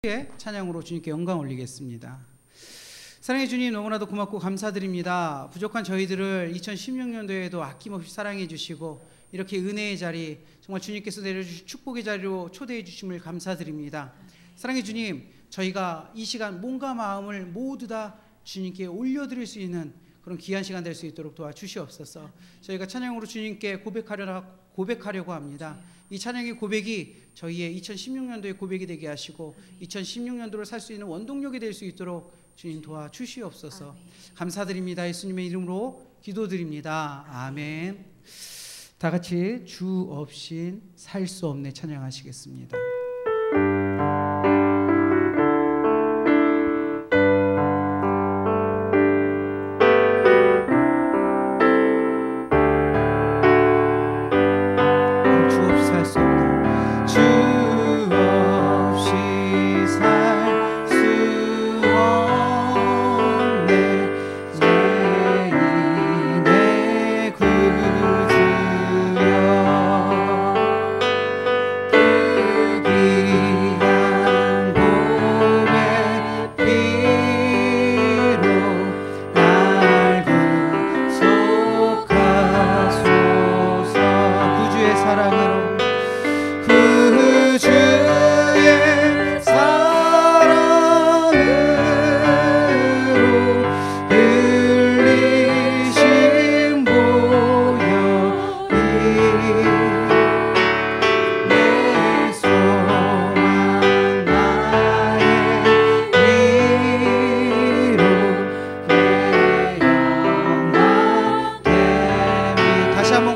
찬양으로 주님께 영광 올리겠습니다. 사랑해 주님, 너무나도 고맙고 감사드립니다. 부족한 저희들을 2016년도에도 아낌없이 사랑해 주시고 이렇게 은혜의 자리, 정말 주님께서 내려주신 축복의 자리로 초대해 주심을 감사드립니다. 사랑해 주님, 저희가 이 시간 몸과 마음을 모두 다 주님께 올려드릴 수 있는 그런 귀한 시간 될 수 있도록 도와주시옵소서. 저희가 찬양으로 주님께 고백하려고 합니다. 이 찬양의 고백이 저희의 2016년도의 고백이 되게 하시고 2016년도를 살 수 있는 원동력이 될 수 있도록 주님 도와주시옵소서. 감사드립니다. 예수님의 이름으로 기도드립니다. 아멘. 다 같이 주 없인 살 수 없네 찬양하시겠습니다.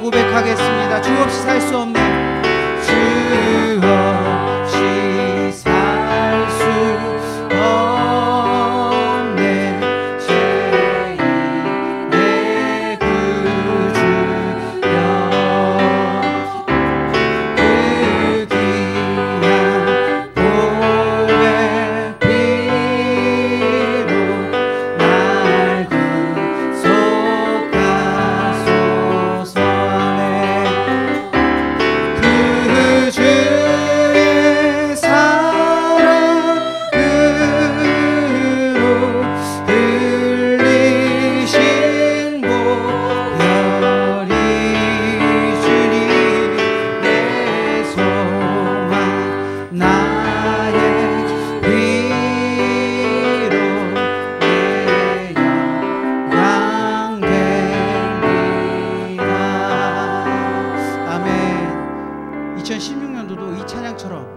고백하겠습니다. 주 없이 살 수 없네. 주 없이 살 수 없네. 죄인 내 구주여. 그 귀한 보배 피로 날 구속하소서.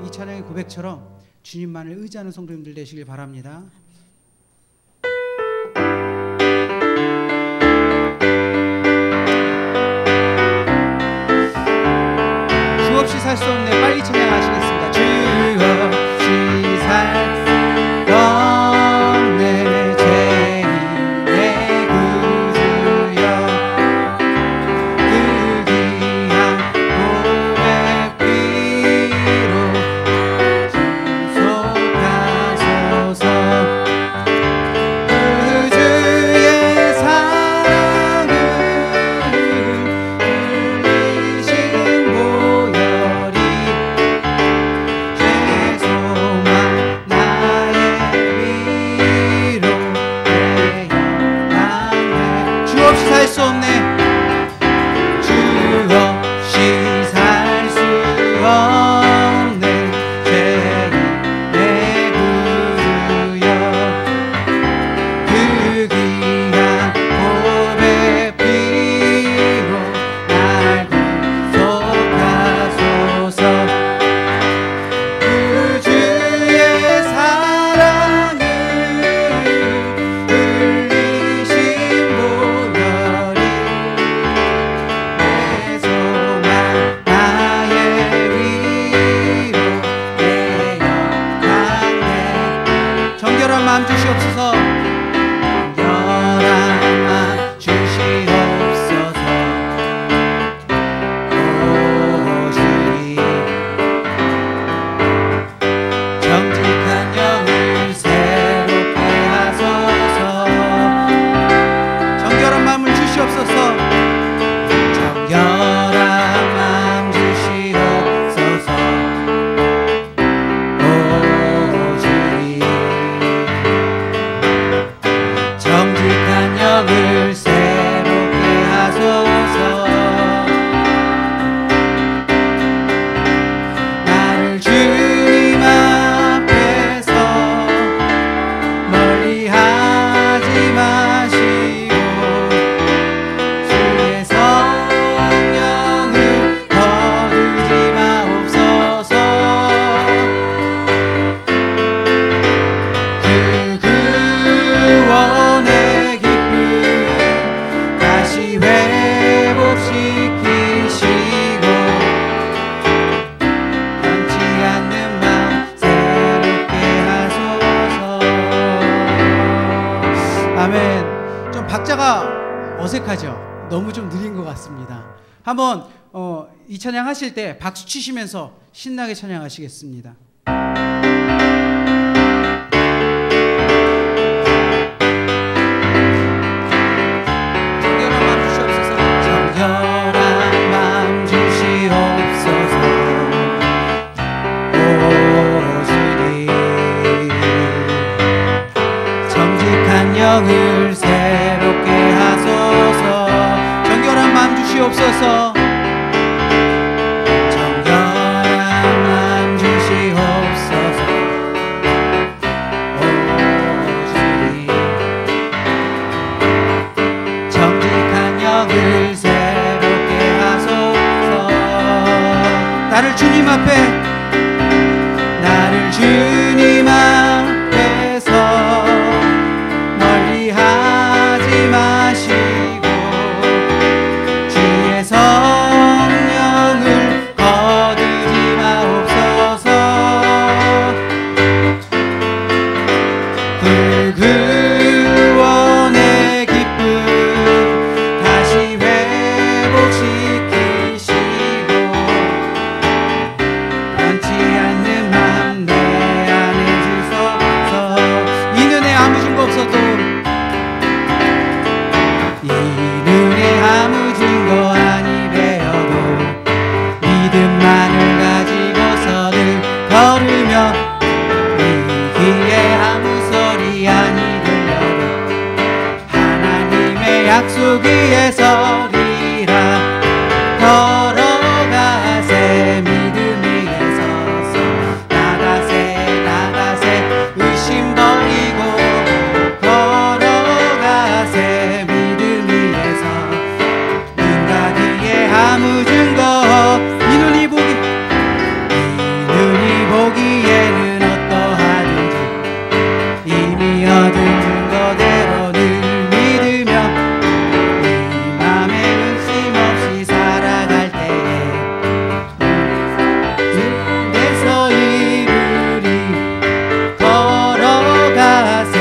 이 찬양의 고백처럼 주님만을 의지하는 성도님들 되시길 바랍니다. 주 없이 살 수 없네. 빨리 찬양하시겠습니다. 주 없이 살 수 없네. 죄인 내 구주여. 그 귀한 보배 피로 속하소서. 그 주의 사랑을 흘리신 보혈이 죄송한 나의 위로 되어나네. 주 없이 살 수 없네. 주 없이 살 수 없네. 죄인 내 구주여. 그 귀한 보배 피로 날 구속하소서. 그 주의 사랑을 흘리신 보혈이 죄송한 나의 위로 되어나네. 정결한 마음 주시옵소서. 정결한 마음 주시옵소서. 오 주님, 정직한 영을 새롭게 하소서. 정결한 마음을 주시옵소서. 정결한 마음 주시옵소서. 오 주님, 어색하죠? 너무 좀 느린 것 같습니다. 한번 이 찬양 하실 때 박수 치시면서 신나게 찬양하시겠습니다. 영을 새롭게 하소서. 정결한 마음 주시옵소서. 정결한 마음 주시옵소서. 오주님 정직한 영을 새롭게 하소서. 나를 주님 앞에 주님 앞에서 멀리하지 마시고 주의 성령을 거두지 마옵소서. 구원의 기쁨 다시 회복시키시고 변치 않는 맘 내 안에 주소서. 이 눈에 아무 증거 없어도 이 눈에 아무 증거 아니 되어도 믿음만을 가지고서는 걸으며 이 귀에 아무 소리 아니 들려도 하나님의 약속 위에 서리라. 걸어가세 믿음 위에 서서 나가세 나가세 의심 버리고 걸어가세 믿음 위에서 눈과 귀에 아무 증거 이 눈이 보기에는 어떠하든지 이미 얻은 증거대로 늘 믿으며 이 맘에 의심 없이 살아갈 때에 주께서 이루리. 걸어가세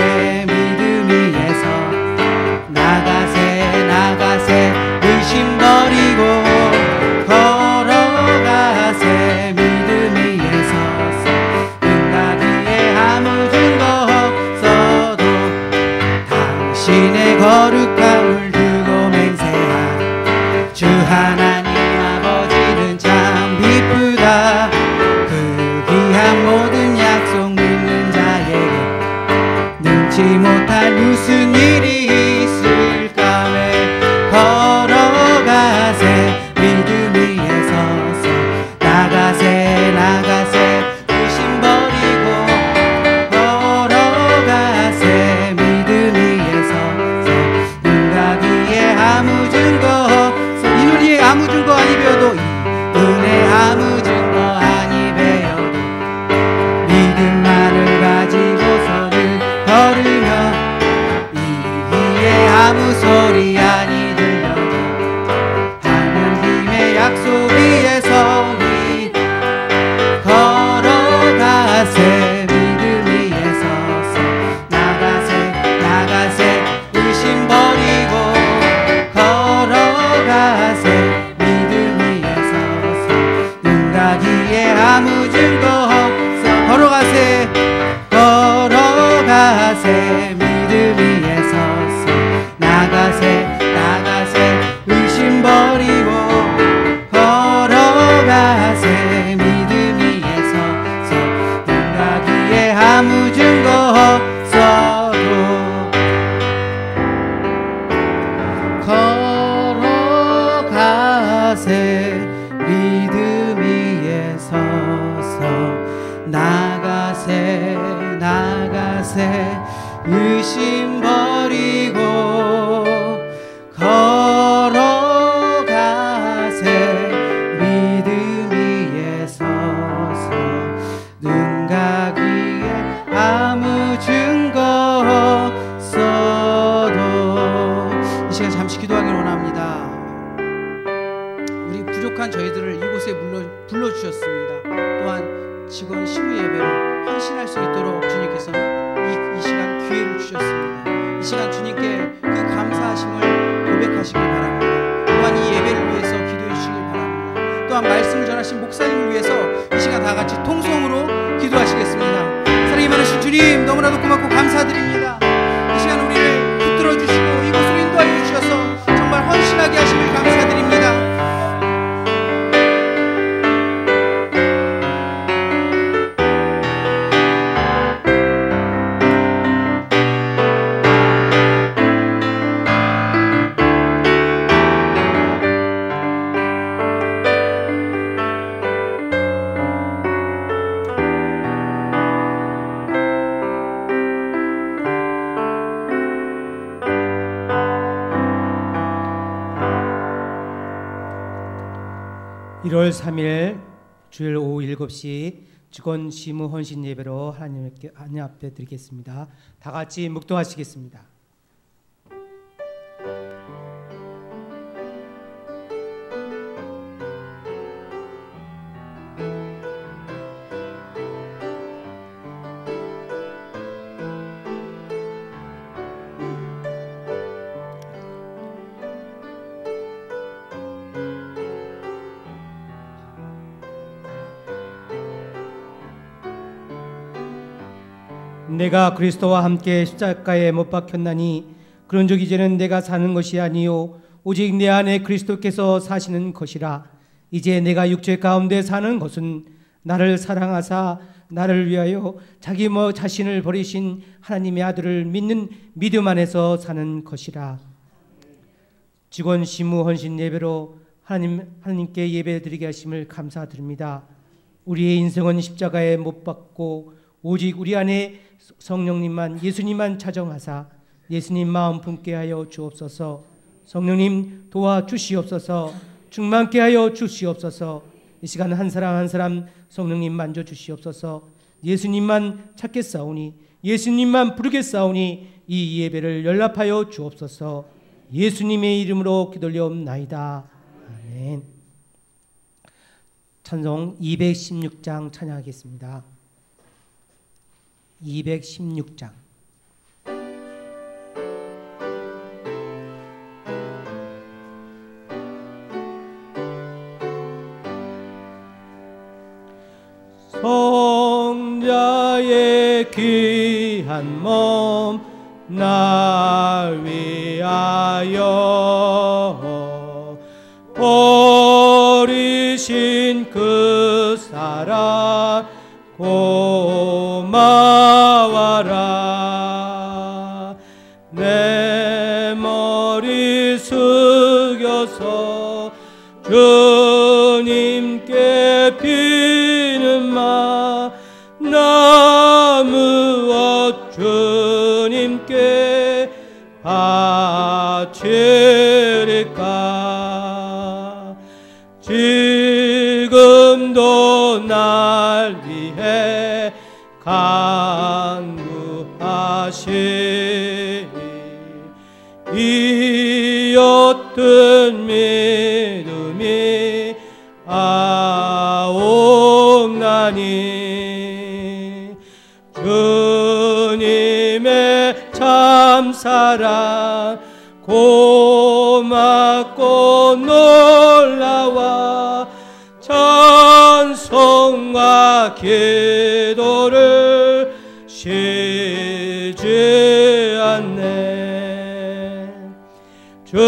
믿음 위에서 나가세 나가세 의심 버리고 걸어가세 믿음 위에 서서 눈과 귀에 아무 증거 없어도 당신의 거룩함을 두고 맹세한 주 하나님 아버지는 참 기쁘다. 그 귀한 모든 약속 믿는 자에게 능치 못할 무슨 일이 있을까. 왜 걸어가세 믿음 위에 서서 나가세 나가세 의심 버리고 걸어가세 믿음 위에 서서 눈과 귀에 아무 증거 없어. 이 눈이 아무 증거 아니 배워도 이 눈에 아무 증거 아니 배워도 믿음만을 가지고서는 걸으며 이 귀에 아무 소리 아니 들려도 하나님의 약속 위에 서리. 걸어가세 믿음 위에 서서 나가세 나가세 의심 버리고 걸어가세 믿음 위에 서서 눈과 귀에 아무 증거 없어. 걸어가세 걸어가세 믿음 위에 서서 나가세 나가세 의심 버리고 걸어가세 믿음 위에 서서 눈과 귀에 아무 증거 없어도 걸어가세 믿음 위에 서서 나가세 나가세 의심 버리고 걸어가세 믿음 위에 서서 눈과 귀에 아무 증거 없어도. 이 시간 잠시 기도하기를 원합니다. 우리 부족한 저희들을 이곳에 불러주셨습니다. 또한 직원 시무 예배로 헌신할 수 있도록 주님께서는 이 시간 기회를 주셨습니다. 이 시간 주님께 주님 너무나도 고맙고 감사드립니다. 이 시간 우리를 붙들어 주시고 이곳으로 인도하여 주셔서 정말 헌신하게 하심을 감사드립니다. (1월 3일) 주일 오후 7시 직원 시무 헌신 예배로 하나님 앞에 드리겠습니다. 다 같이 묵도하시겠습니다. 내가 그리스도와 함께 십자가에 못 박혔나니 그런즉 이제는 내가 사는 것이 아니요 오직 내 안에 그리스도께서 사시는 것이라. 이제 내가 육체 가운데 사는 것은 나를 사랑하사 나를 위하여 자기 자신을 버리신 하나님의 아들을 믿는 믿음 안에서 사는 것이라. 직원 시무 헌신 예배로 하나님께 예배드리게 하심을 감사드립니다. 우리의 인생은 십자가에 못 박고 오직 우리 안에 성령님만, 예수님만 찾정하사 예수님 마음 품게 하여 주옵소서. 성령님 도와주시옵소서. 충만케 하여 주시옵소서. 이 시간 한 사람 한 사람 성령님 만져 주시옵소서. 예수님만 찾겠사오니, 예수님만 부르겠사오니 이 예배를 연락하여 주옵소서. 예수님의 이름으로 기도올리옵나이다. 아멘. 찬송 216장 찬양하겠습니다. 216장. 성자의 귀한 몸 날 위하여 버리신 그 사랑 고마워라. 내 머리 숙여서 주님께 비는 마 나무어 주님께 바치리까. 지금도 날 위해 간구하시니 이 어떤 믿음이 아옵나니. 주님의 참사랑 고맙고 놀라와 찬송과 기도를 쉬지 않네. 주님의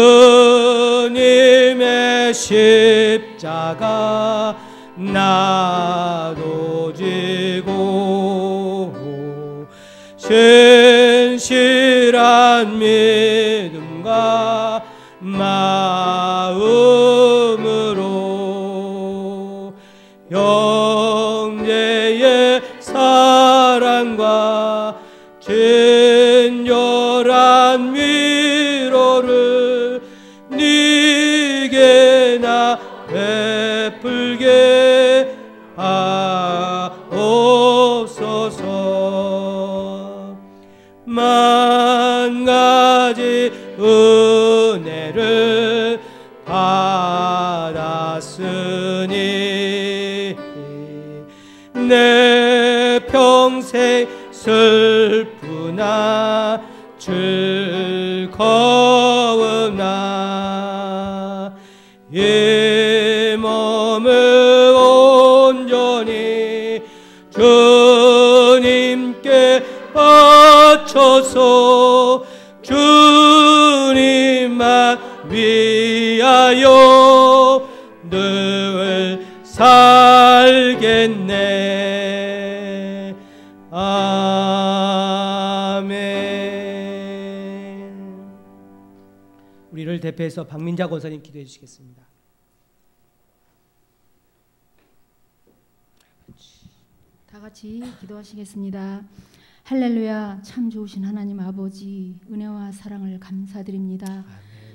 십자가 나도 지고 신실한 믿음과 마음으로 형제의 사랑과 진열한 위로를 네게 나 베풀게 하옵소서. 만 가지 은혜를 받았으니 내 평생 슬프나 즐거우나 이 몸을 온전히 주님께 바쳐서 주님만 위하여 늘 살겠네. 아멘. 우리를 대표해서 박민자 권사님 기도해 주시겠습니다. 다 같이 기도하시겠습니다. 할렐루야. 참 좋으신 하나님 아버지, 은혜와 사랑을 감사드립니다. 아멘.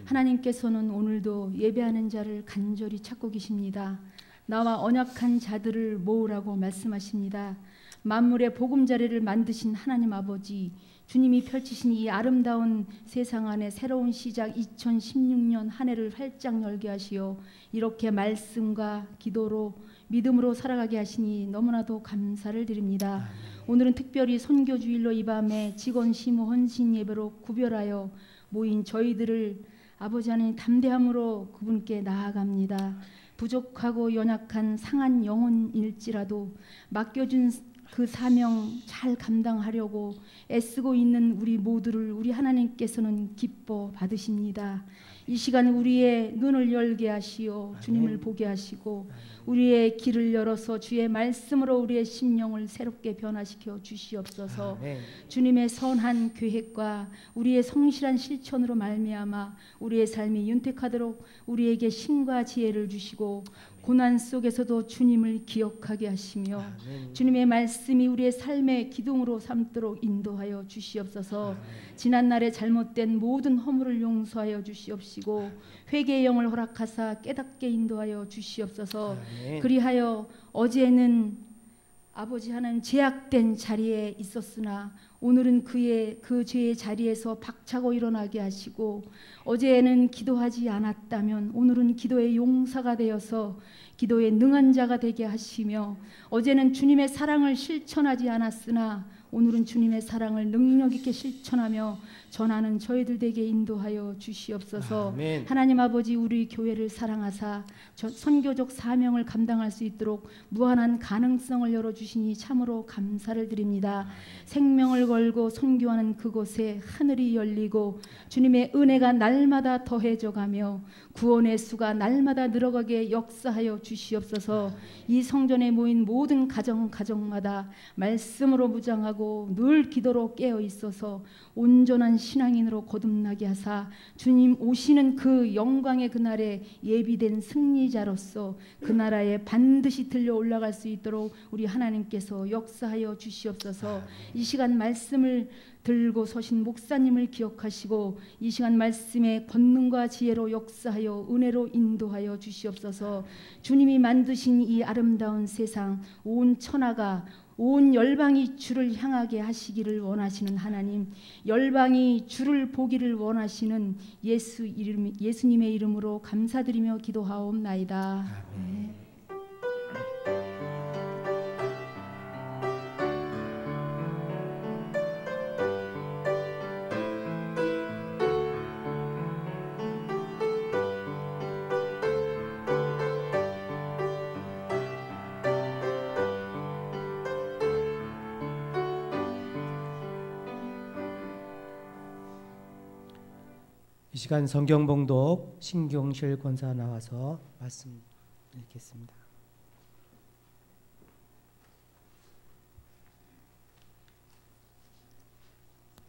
하나님께서는 오늘도 예배하는 자를 간절히 찾고 계십니다. 나와 언약한 자들을 모으라고 말씀하십니다. 만물의 보금자리를 만드신 하나님 아버지, 주님이 펼치신 이 아름다운 세상 안에 새로운 시작 2016년 한 해를 활짝 열게 하시어 이렇게 말씀과 기도로 믿음으로 살아가게 하시니 너무나도 감사를 드립니다. 오늘은 특별히 선교주일로 이 밤에 직원 심호 헌신 예배로 구별하여 모인 저희들을 아버지 하나님 담대함으로 그분께 나아갑니다. 부족하고 연약한 상한 영혼일지라도 맡겨준 그 사명 잘 감당하려고 애쓰고 있는 우리 모두를 우리 하나님께서는 기뻐 받으십니다. 이 시간 우리의 눈을 열게 하시어 주님을 보게 하시고 우리의 길을 열어서 주의 말씀으로 우리의 심령을 새롭게 변화시켜 주시옵소서. 주님의 선한 계획과 우리의 성실한 실천으로 말미암아 우리의 삶이 윤택하도록 우리에게 힘과 지혜를 주시고 고난 속에서도 주님을 기억하게 하시며 주님의 말씀이 우리의 삶의 기둥으로 삼도록 인도하여 주시옵소서. 지난날에 잘못된 모든 허물을 용서하여 주시옵시고 회개의 영을 허락하사 깨닫게 인도하여 주시옵소서. 그리하여 어제는 아버지 하나님 제약된 자리에 있었으나 오늘은 그 죄의 자리에서 박차고 일어나게 하시고 어제는 기도하지 않았다면 오늘은 기도의 용사가 되어서 기도에 능한 자가 되게 하시며 어제는 주님의 사랑을 실천하지 않았으나 오늘은 주님의 사랑을 능력 있게 실천하며 전하는 저희들 되게 인도하여 주시옵소서. 아멘. 하나님 아버지 우리 교회를 사랑하사 선교적 사명을 감당할 수 있도록 무한한 가능성을 열어주시니 참으로 감사를 드립니다. 생명을 걸고 선교하는 그곳에 하늘이 열리고 주님의 은혜가 날마다 더해져가며 구원의 수가 날마다 늘어가게 역사하여 주시옵소서. 이 성전에 모인 모든 가정마다 말씀으로 무장하고 늘 기도로 깨어 있어서 온전한 신앙인으로 거듭나게 하사 주님 오시는 그 영광의 그날에 예비된 승리자로서 그 나라에 반드시 들려 올라갈 수 있도록 우리 하나님께서 역사하여 주시옵소서. 이 시간 말씀을 들고 서신 목사님을 기억하시고 이 시간 말씀의 권능과 지혜로 역사하여 은혜로 인도하여 주시옵소서. 주님이 만드신 이 아름다운 세상 온 천하가 온 열방이 주를 향하게 하시기를 원하시는 하나님, 열방이 주를 보기를 원하시는 예수님의 이름으로 감사드리며 기도하옵나이다. 아멘. 이 시간 성경 봉독 신경실 권사 나와서 말씀 읽겠습니다.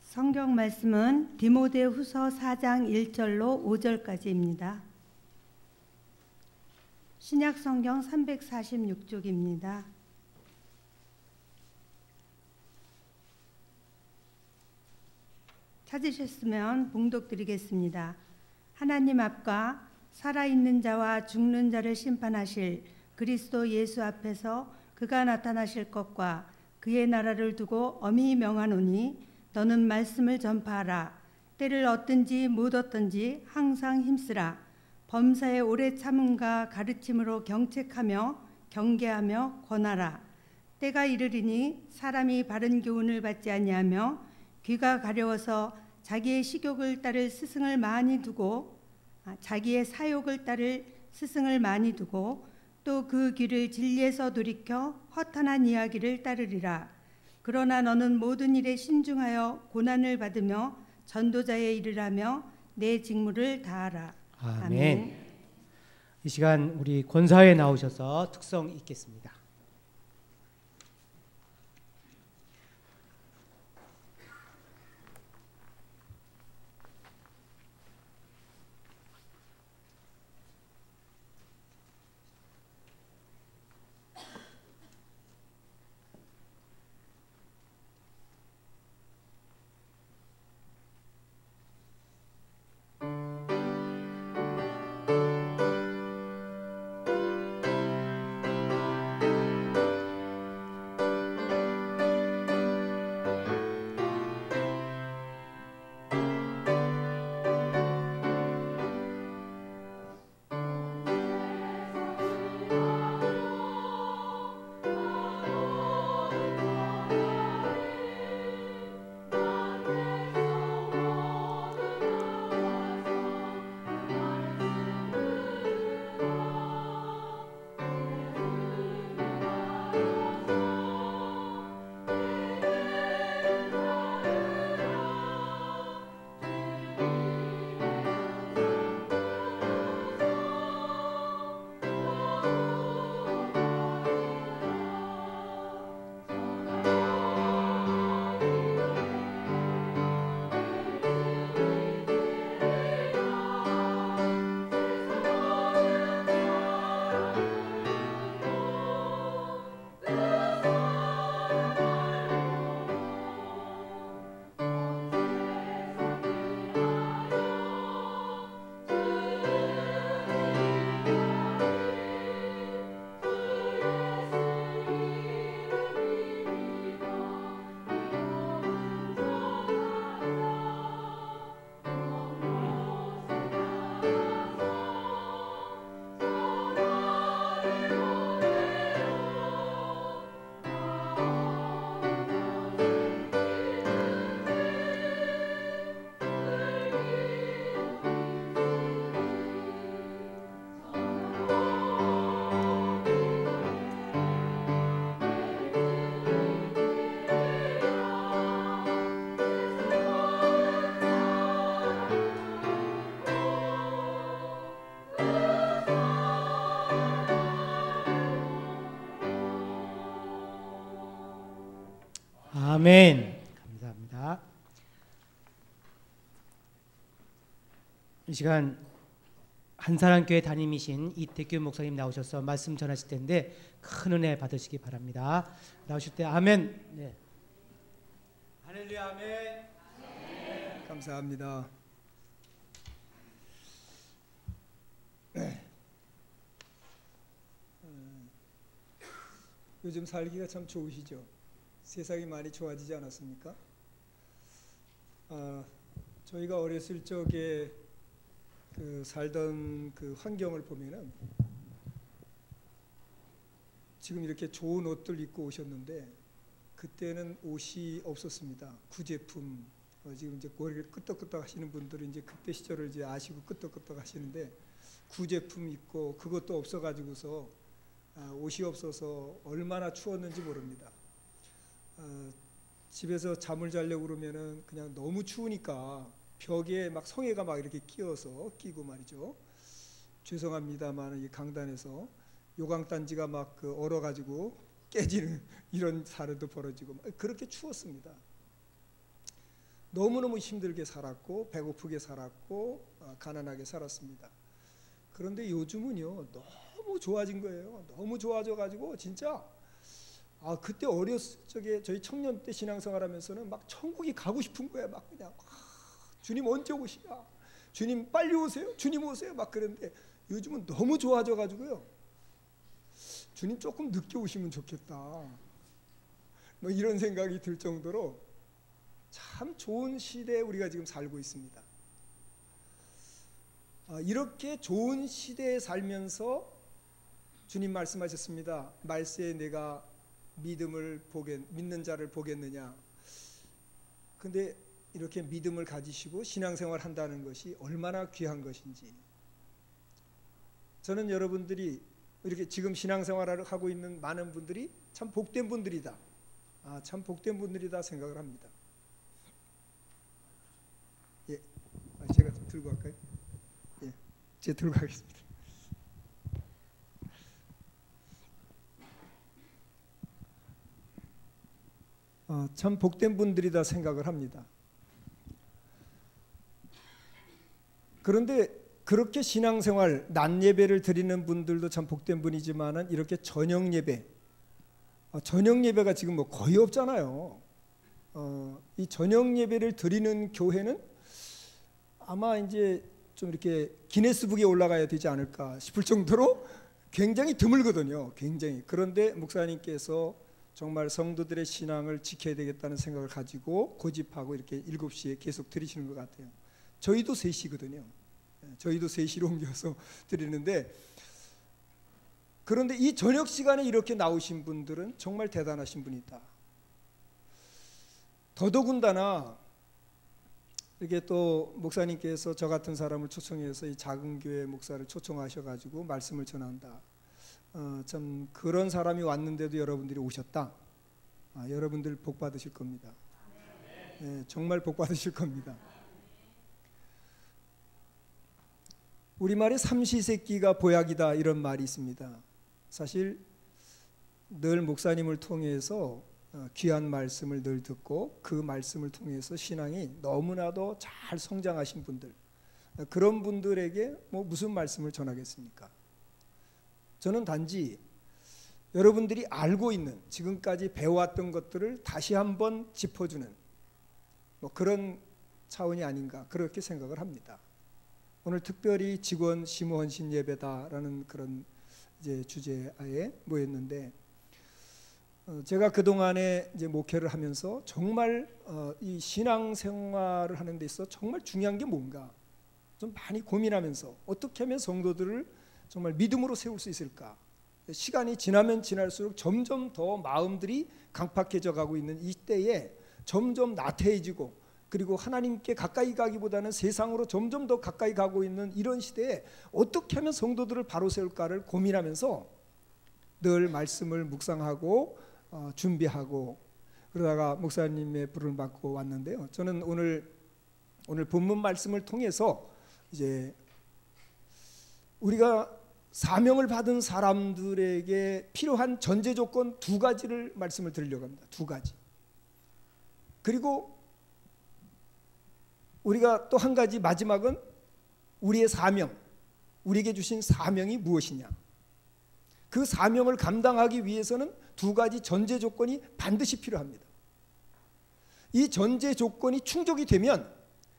성경 말씀은 디모데후서 4장 1절로 5절까지입니다. 신약 성경 346쪽입니다. 찾으셨으면 봉독드리겠습니다. 하나님 앞과 살아있는 자와 죽는 자를 심판하실 그리스도 예수 앞에서 그가 나타나실 것과 그의 나라를 두고 엄히 명하노니 너는 말씀을 전파하라. 때를 얻든지 못 얻든지 항상 힘쓰라. 범사에 오래 참음과 가르침으로 경책하며 경계하며 권하라. 때가 이르리니 사람이 바른 교훈을 받지 아니하며 귀가 가려워서 자기의 식욕을 따를 스승을 많이 두고 자기의 사욕을 따를 스승을 많이 두고 또 그 귀를 진리에서 돌이켜 허탄한 이야기를 따르리라. 그러나 너는 모든 일에 신중하여 고난을 받으며 전도자의 일을 하며 내 직무를 다하라. 아멘. 이 시간 우리 권사에 나오셔서 특성 읽겠습니다. 아멘. 감사합니다. 이 시간 한사랑교회 담임이신 이태규 목사님 나오셔서 말씀 전하실 텐데 큰 은혜 받으시기 바랍니다. 나오실 때 아멘. 네. 할렐루야 아멘. 아멘. 감사합니다. 요즘 살기가 참 좋으시죠? 세상이 많이 좋아지지 않았습니까? 저희가 어렸을 적에 살던 그 환경을 보면은 지금 이렇게 좋은 옷들 입고 오셨는데 그때는 옷이 없었습니다. 구제품. 지금 이제 머리를 끄떡끄떡 하시는 분들은 이제 그때 시절을 이제 아시고 끄떡끄떡 하시는데 구제품 입고 그것도 없어가지고서 옷이 없어서 얼마나 추웠는지 모릅니다. 집에서 잠을 자려고 그러면은 그냥 너무 추우니까 벽에 막 성에가 막 이렇게 끼고 말이죠. 죄송합니다만 이 강단에서 요강단지가 막 얼어가지고 깨지는 이런 사례도 벌어지고 그렇게 추웠습니다. 너무너무 힘들게 살았고 배고프게 살았고 가난하게 살았습니다. 그런데 요즘은요 너무 좋아진 거예요. 너무 좋아져가지고 진짜 그때 어렸을 적에 저희 청년 때 신앙생활하면서는 막 천국이 가고 싶은 거야. 막 그냥 주님 언제 오시냐, 주님 빨리 오세요, 주님 오세요 막 그런데 요즘은 너무 좋아져가지고요. 주님 조금 늦게 오시면 좋겠다. 뭐 이런 생각이 들 정도로 참 좋은 시대에 우리가 지금 살고 있습니다. 이렇게 좋은 시대에 살면서 주님 말씀하셨습니다. 말세에 내가 믿는 자를 보겠느냐. 근데 이렇게 믿음을 가지시고 신앙생활 한다는 것이 얼마나 귀한 것인지. 저는 여러분들이 이렇게 지금 신앙생활을 하고 있는 많은 분들이 참 복된 분들이다. 참 복된 분들이다 생각을 합니다. 예, 제가 들고 갈까요? 예, 제가 들고 가겠습니다. 참 복된 분들이다 생각을 합니다. 그런데 그렇게 신앙생활, 낮 예배를 드리는 분들도 참 복된 분이지만은 이렇게 저녁 예배가 지금 뭐 거의 없잖아요. 이 저녁 예배를 드리는 교회는 아마 이제 좀 이렇게 기네스북에 올라가야 되지 않을까 싶을 정도로 굉장히 드물거든요. 굉장히. 그런데 목사님께서 정말 성도들의 신앙을 지켜야 되겠다는 생각을 가지고 고집하고 이렇게 7시에 계속 드리시는 것 같아요. 저희도 3시거든요. 저희도 3시로 옮겨서 드리는데, 그런데 이 저녁 시간에 이렇게 나오신 분들은 정말 대단하신 분이다. 더더군다나 이렇게 또 목사님께서 저 같은 사람을 초청해서 이 작은 교회 목사를 초청하셔가지고 말씀을 전한다. 참 그런 사람이 왔는데도 여러분들이 오셨다. 여러분들 복 받으실 겁니다. 네, 정말 복 받으실 겁니다. 우리말에 삼시세끼가 보약이다 이런 말이 있습니다. 사실 늘 목사님을 통해서 귀한 말씀을 늘 듣고 그 말씀을 통해서 신앙이 너무나도 잘 성장하신 분들, 그런 분들에게 뭐 무슨 말씀을 전하겠습니까? 저는 단지 여러분들이 알고 있는 지금까지 배워왔던 것들을 다시 한번 짚어주는 뭐 그런 차원이 아닌가 그렇게 생각을 합니다. 오늘 특별히 직원 심호헌신 예배다라는 그런 이제 주제하에 모였는데, 제가 그 동안에 이제 목회를 하면서 정말 이 신앙생활을 하는 데 있어 정말 중요한 게 뭔가 좀 많이 고민하면서 어떻게 하면 성도들을 정말 믿음으로 세울 수 있을까. 시간이 지나면 지날수록 점점 더 마음들이 강팍해져 가고 있는 이때에 점점 나태해지고, 그리고 하나님께 가까이 가기보다는 세상으로 점점 더 가까이 가고 있는 이런 시대에 어떻게 하면 성도들을 바로 세울까를 고민하면서 늘 말씀을 묵상하고 준비하고 그러다가 목사님의 부름을 받고 왔는데요. 저는 오늘 본문 말씀을 통해서 이제 우리가 사명을 받은 사람들에게 필요한 전제 조건 2가지를 말씀을 드리려고 합니다. 2가지. 그리고 우리가 또 한 가지 마지막은 우리의 사명, 우리에게 주신 사명이 무엇이냐. 그 사명을 감당하기 위해서는 2가지 전제 조건이 반드시 필요합니다. 이 전제 조건이 충족이 되면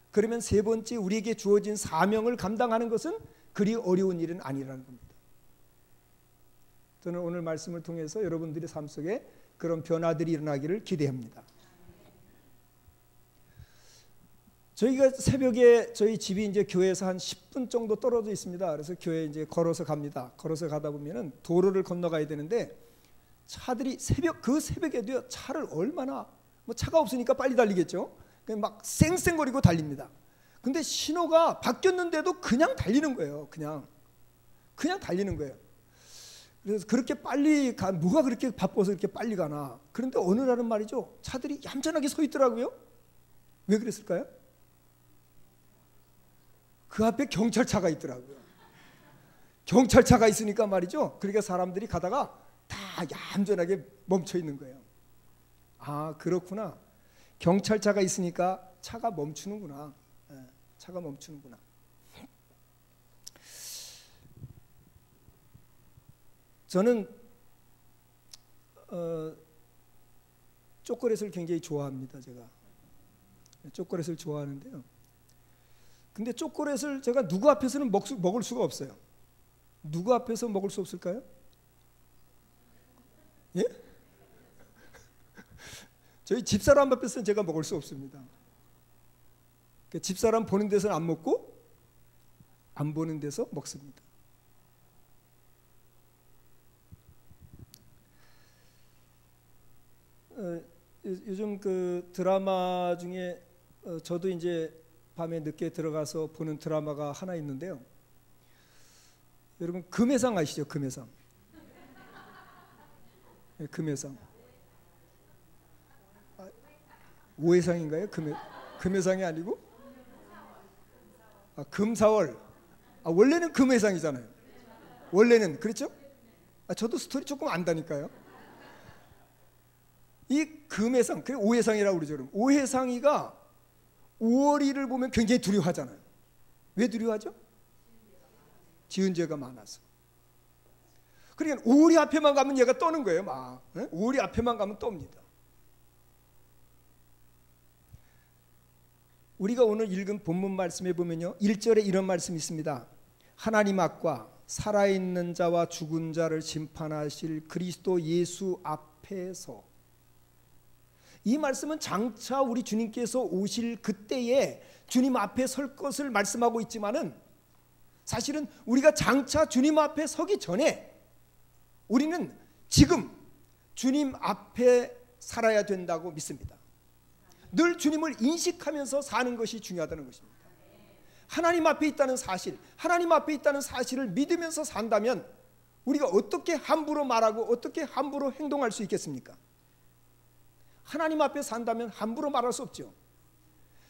그러면 3번째 우리에게 주어진 사명을 감당하는 것은 그리 어려운 일은 아니라는 겁니다. 저는 오늘 말씀을 통해서 여러분들의 삶 속에 그런 변화들이 일어나기를 기대합니다. 저희가 새벽에 저희 집이 이제 교회에서 한 10분 정도 떨어져 있습니다. 그래서 교회 이제 걸어서 갑니다. 걸어서 가다 보면은 도로를 건너가야 되는데 차들이 그 새벽에도요 차를 얼마나 뭐 차가 없으니까 빨리 달리겠죠. 그냥 막 쌩쌩거리고 달립니다. 근데 신호가 바뀌었는데도 그냥 달리는 거예요. 그냥 달리는 거예요. 그래서 그렇게 빨리 뭐가 그렇게 바빠서 이렇게 빨리 가나. 그런데 어느 날은 말이죠 차들이 얌전하게 서 있더라고요. 왜 그랬을까요? 그 앞에 경찰차가 있더라고요. 경찰차가 있으니까 말이죠. 그러니까 사람들이 가다가 다 얌전하게 멈춰 있는 거예요. 아, 그렇구나. 경찰차가 있으니까 차가 멈추는구나. 차가 멈추는구나. 저는 초콜릿을 굉장히 좋아합니다. 제가 초콜릿을 좋아하는데요. 근데 초콜릿을 제가 누구 앞에서는 먹을 수가 없어요. 누구 앞에서 먹을 수 없을까요? 예? 저희 집사람 앞에서는 제가 먹을 수 없습니다. 집사람 보는 데서는 안 먹고 안 보는 데서 먹습니다. 요즘 그 드라마 중에 저도 이제 밤에 늦게 들어가서 보는 드라마가 하나 있는데요. 여러분 금해상 아시죠? 금해상. 네, 금해상. 오해상인가요? 금해상이 아니고? 금사월. 원래는 금해상이잖아요. 원래는 그렇죠? 저도 스토리 조금 안다니까요. 이 금해상, 그 오해상이라고 그러죠. 그럼 오해상이가 5월이를 보면 굉장히 두려워하잖아요. 왜 두려워하죠? 지은 죄가 많아서. 그러니까 5월이 앞에만 가면 얘가 떠는 거예요. 막 5월이 앞에만 가면 떱니다. 우리가 오늘 읽은 본문 말씀에 보면요, 1절에 이런 말씀이 있습니다. 하나님 앞과 살아있는 자와 죽은 자를 심판하실 그리스도 예수 앞에서. 이 말씀은 장차 우리 주님께서 오실 그때에 주님 앞에 설 것을 말씀하고 있지만은, 사실은 우리가 장차 주님 앞에 서기 전에 우리는 지금 주님 앞에 살아야 된다고 믿습니다. 늘 주님을 인식하면서 사는 것이 중요하다는 것입니다. 하나님 앞에 있다는 사실, 하나님 앞에 있다는 사실을 믿으면서 산다면 우리가 어떻게 함부로 말하고 어떻게 함부로 행동할 수 있겠습니까? 하나님 앞에 산다면 함부로 말할 수 없죠.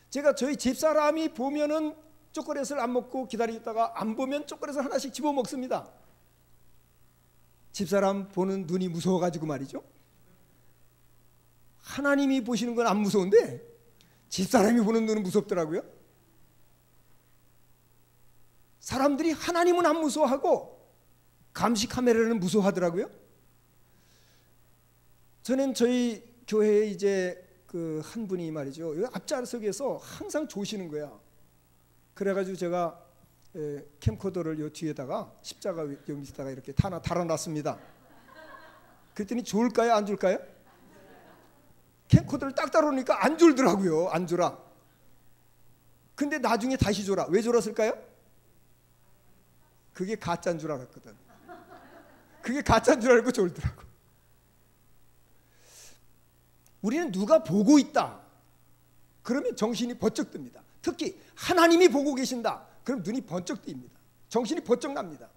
제가 저희 집사람이 보면은 초콜릿을 안 먹고 기다리다가 안 보면 초콜릿을 하나씩 집어 먹습니다. 집사람 보는 눈이 무서워가지고 말이죠. 하나님이 보시는 건 안 무서운데 집사람이 보는 눈은 무섭더라고요. 사람들이 하나님은 안 무서워하고 감시 카메라는 무서워하더라고요. 저는 저희 교회에 이제 그 한 분이 말이죠, 앞좌석에서 항상 조시는 거야. 그래가지고 제가 캠코더를 요 뒤에다가 십자가 여기 있다가 이렇게 하나 달아놨습니다. 그랬더니 좋을까요? 안 좋을까요? 캠코더를 딱 달아놓으니까 안 졸더라고요. 안 졸아. 근데 나중에 다시 졸아. 왜 졸았을까요? 그게 가짜인 줄 알았거든. 그게 가짜인 줄 알고 졸더라고. 우리는 누가 보고 있다 그러면 정신이 번쩍 듭니다. 특히 하나님이 보고 계신다 그럼 눈이 번쩍 뜹니다. 정신이 번쩍 납니다.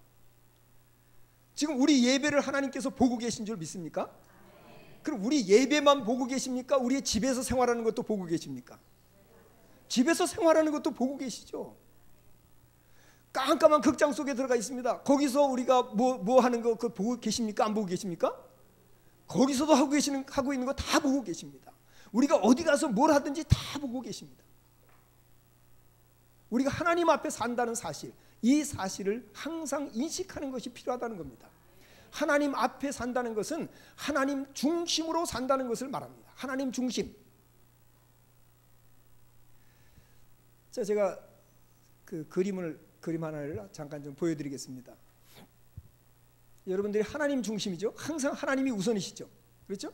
지금 우리 예배를 하나님께서 보고 계신 줄 믿습니까? 그럼 우리 예배만 보고 계십니까? 우리의 집에서 생활하는 것도 보고 계십니까? 집에서 생활하는 것도 보고 계시죠. 깜깜한 극장 속에 들어가 있습니다. 거기서 우리가 뭐 하는 거 그거 보고 계십니까? 안 보고 계십니까? 거기서도 하고 있는 거 다 보고 계십니다. 우리가 어디 가서 뭘 하든지 다 보고 계십니다. 우리가 하나님 앞에 산다는 사실, 이 사실을 항상 인식하는 것이 필요하다는 겁니다. 하나님 앞에 산다는 것은 하나님 중심으로 산다는 것을 말합니다. 하나님 중심. 자, 제가 그 그림 하나를 잠깐 좀 보여드리겠습니다. 여러분들이 하나님 중심이죠. 항상 하나님이 우선이시죠. 그렇죠?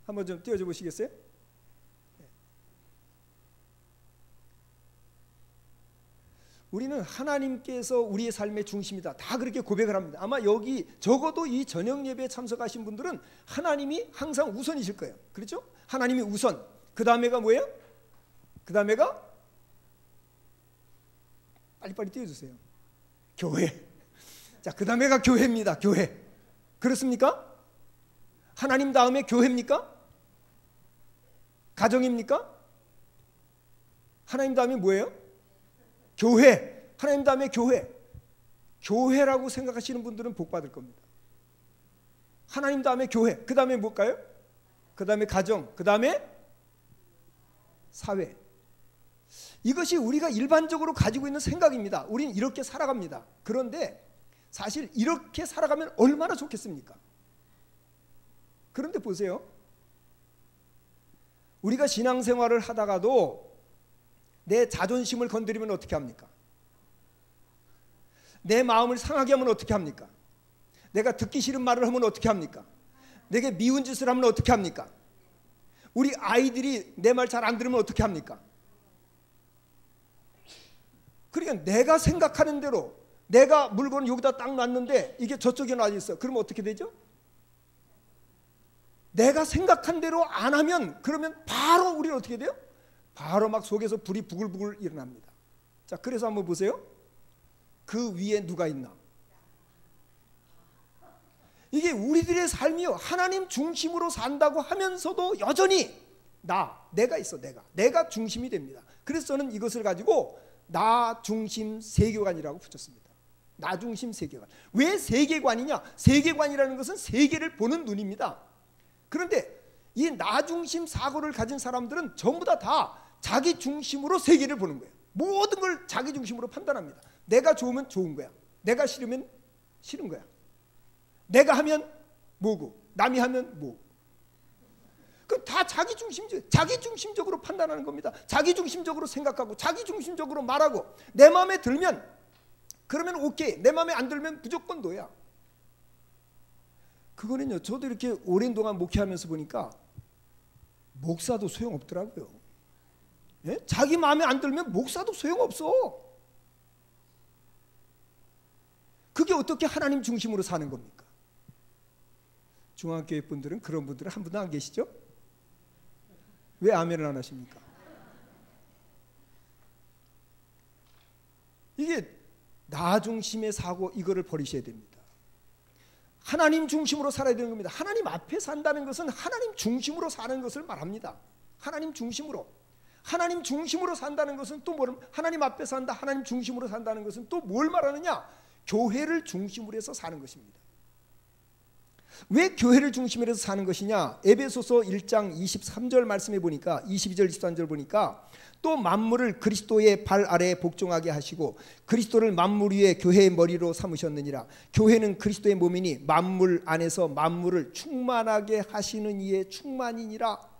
한번 좀 띄워줘 보시겠어요? 우리는 하나님께서 우리의 삶의 중심이다. 다 그렇게 고백을 합니다. 아마 여기 적어도 이 저녁 예배에 참석하신 분들은 하나님이 항상 우선이실 거예요. 그렇죠? 하나님이 우선. 그 다음에가 뭐예요? 그 다음에가 빨리빨리 띄워주세요. 교회. 자, 그 다음에가 교회입니다. 교회. 그렇습니까? 하나님 다음에 교회입니까? 가정입니까? 하나님 다음에 뭐예요? 교회. 하나님 다음에 교회. 교회라고 생각하시는 분들은 복 받을 겁니다. 하나님 다음에 교회. 그 다음에 뭘까요? 그 다음에 가정. 그 다음에 사회. 이것이 우리가 일반적으로 가지고 있는 생각입니다. 우리는 이렇게 살아갑니다. 그런데 사실 이렇게 살아가면 얼마나 좋겠습니까? 그런데 보세요. 우리가 신앙생활을 하다가도 내 자존심을 건드리면 어떻게 합니까? 내 마음을 상하게 하면 어떻게 합니까? 내가 듣기 싫은 말을 하면 어떻게 합니까? 내게 미운 짓을 하면 어떻게 합니까? 우리 아이들이 내 말 잘 안 들으면 어떻게 합니까? 그러니까 내가 생각하는 대로 내가 물건을 여기다 딱 놨는데 이게 저쪽에 놔져 있어. 그러면 어떻게 되죠? 내가 생각한 대로 안 하면 그러면 바로 우리는 어떻게 돼요? 바로 막 속에서 불이 부글부글 일어납니다. 자, 그래서 한번 보세요. 그 위에 누가 있나? 이게 우리들의 삶이요. 하나님 중심으로 산다고 하면서도 여전히 내가 있어. 내가 중심이 됩니다. 그래서 저는 이것을 가지고 나 중심 세계관이라고 붙였습니다. 나 중심 세계관. 왜 세계관이냐? 세계관이라는 것은 세계를 보는 눈입니다. 그런데 이 나 중심 사고를 가진 사람들은 전부 다 자기 중심으로 세계를 보는 거예요. 모든 걸 자기 중심으로 판단합니다. 내가 좋으면 좋은 거야. 내가 싫으면 싫은 거야. 내가 하면 뭐고 남이 하면 뭐. 그 다 자기 중심적으로 판단하는 겁니다. 자기 중심적으로 생각하고 자기 중심적으로 말하고 내 마음에 들면 그러면 오케이. 내 마음에 안 들면 무조건 노야. 그거는요. 저도 이렇게 오랜 동안 목회하면서 보니까 목사도 소용없더라고요. 예? 자기 마음에 안 들면 목사도 소용없어. 그게 어떻게 하나님 중심으로 사는 겁니까? 중앙교회 분들은 그런 분들은 한 분도 안 계시죠? 왜 아멘을 안 하십니까? 이게 나 중심의 사고, 이거를 버리셔야 됩니다. 하나님 중심으로 살아야 되는 겁니다. 하나님 앞에 산다는 것은 하나님 중심으로 사는 것을 말합니다. 하나님 중심으로 산다는 것은 또 뭘, 하나님 앞에 산다, 하나님 중심으로 산다는 것은 또 뭘 말하느냐? 교회를 중심으로 해서 사는 것입니다. 왜 교회를 중심으로 해서 사는 것이냐? 에베소서 1장 23절 말씀해 보니까, 22절 23절 보니까 또 만물을 그리스도의 발 아래에 복종하게 하시고 그리스도를 만물 위에 교회의 머리로 삼으셨느니라. 교회는 그리스도의 몸이니 만물 안에서 만물을 충만하게 하시는 이의 충만이니라.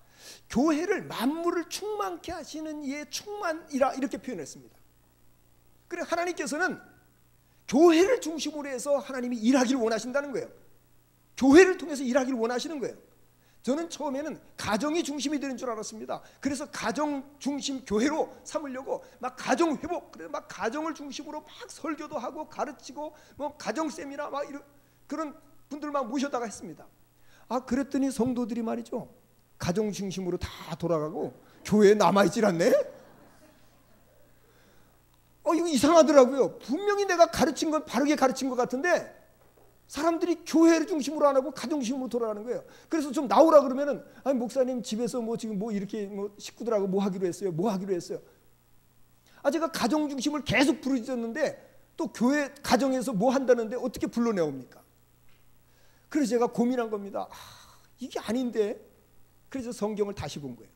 교회를 만물을 충만케 하시는 이의 충만이라, 이렇게 표현했습니다. 그래, 하나님께서는 교회를 중심으로 해서 하나님이 일하기를 원하신다는 거예요. 교회를 통해서 일하기를 원하시는 거예요. 저는 처음에는 가정이 중심이 되는 줄 알았습니다. 그래서 가정 중심 교회로 삼으려고 막 가정 회복, 그래서 막 가정을 중심으로 막 설교도 하고 가르치고 뭐 가정 세미나 막 이런 그런 분들 막 모셔다가 했습니다. 그랬더니 성도들이 말이죠, 가정 중심으로 다 돌아가고 교회에 남아있질 않네. 이거 이상하더라고요. 분명히 내가 가르친 건 바르게 가르친 것 같은데 사람들이 교회를 중심으로 안 하고 가정 중심으로 돌아가는 거예요. 그래서 좀 나오라 그러면은, 아니 목사님 집에서 뭐 지금 뭐 이렇게 뭐 식구들하고 뭐 하기로 했어요. 제가 가정 중심을 계속 부르짖었는데 또 교회 가정에서 뭐 한다는데 어떻게 불러내옵니까? 그래서 제가 고민한 겁니다. 이게 아닌데. 그래서 성경을 다시 본 거예요.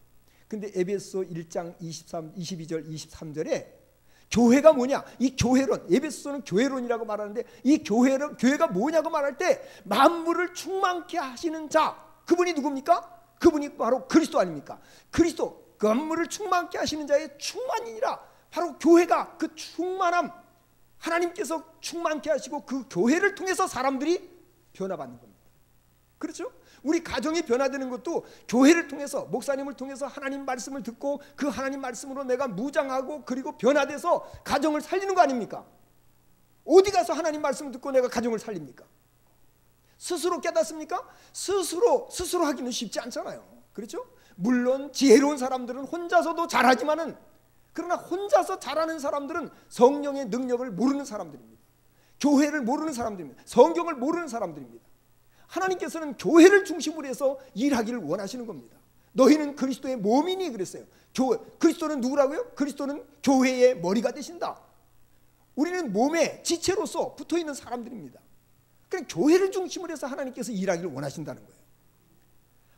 근데 에베소 1장 22절 23절에 교회가 뭐냐? 이 교회론, 에베소서는 교회론이라고 말하는데 이 교회가 뭐냐고 말할 때 만물을 충만케 하시는 자, 그분이 누굽니까? 그분이 바로 그리스도 아닙니까? 그리스도, 그 만물을 충만케 하시는 자의 충만이니라. 바로 교회가 그 충만함, 하나님께서 충만케 하시고 그 교회를 통해서 사람들이 변화받는 겁니다. 그렇죠? 우리 가정이 변화되는 것도 교회를 통해서, 목사님을 통해서 하나님 말씀을 듣고 그 하나님 말씀으로 내가 무장하고 그리고 변화돼서 가정을 살리는 거 아닙니까? 어디 가서 하나님 말씀을 듣고 내가 가정을 살립니까? 스스로 깨닫습니까? 스스로 하기는 쉽지 않잖아요. 그렇죠? 물론 지혜로운 사람들은 혼자서도 잘하지만은, 그러나 혼자서 잘하는 사람들은 성령의 능력을 모르는 사람들입니다. 교회를 모르는 사람들입니다. 성경을 모르는 사람들입니다. 하나님께서는 교회를 중심으로 해서 일하기를 원하시는 겁니다. 너희는 그리스도의 몸이니 그랬어요. 그리스도는 누구라고요? 그리스도는 교회의 머리가 되신다. 우리는 몸의 지체로서 붙어있는 사람들입니다. 그냥 교회를 중심으로 해서 하나님께서 일하기를 원하신다는 거예요.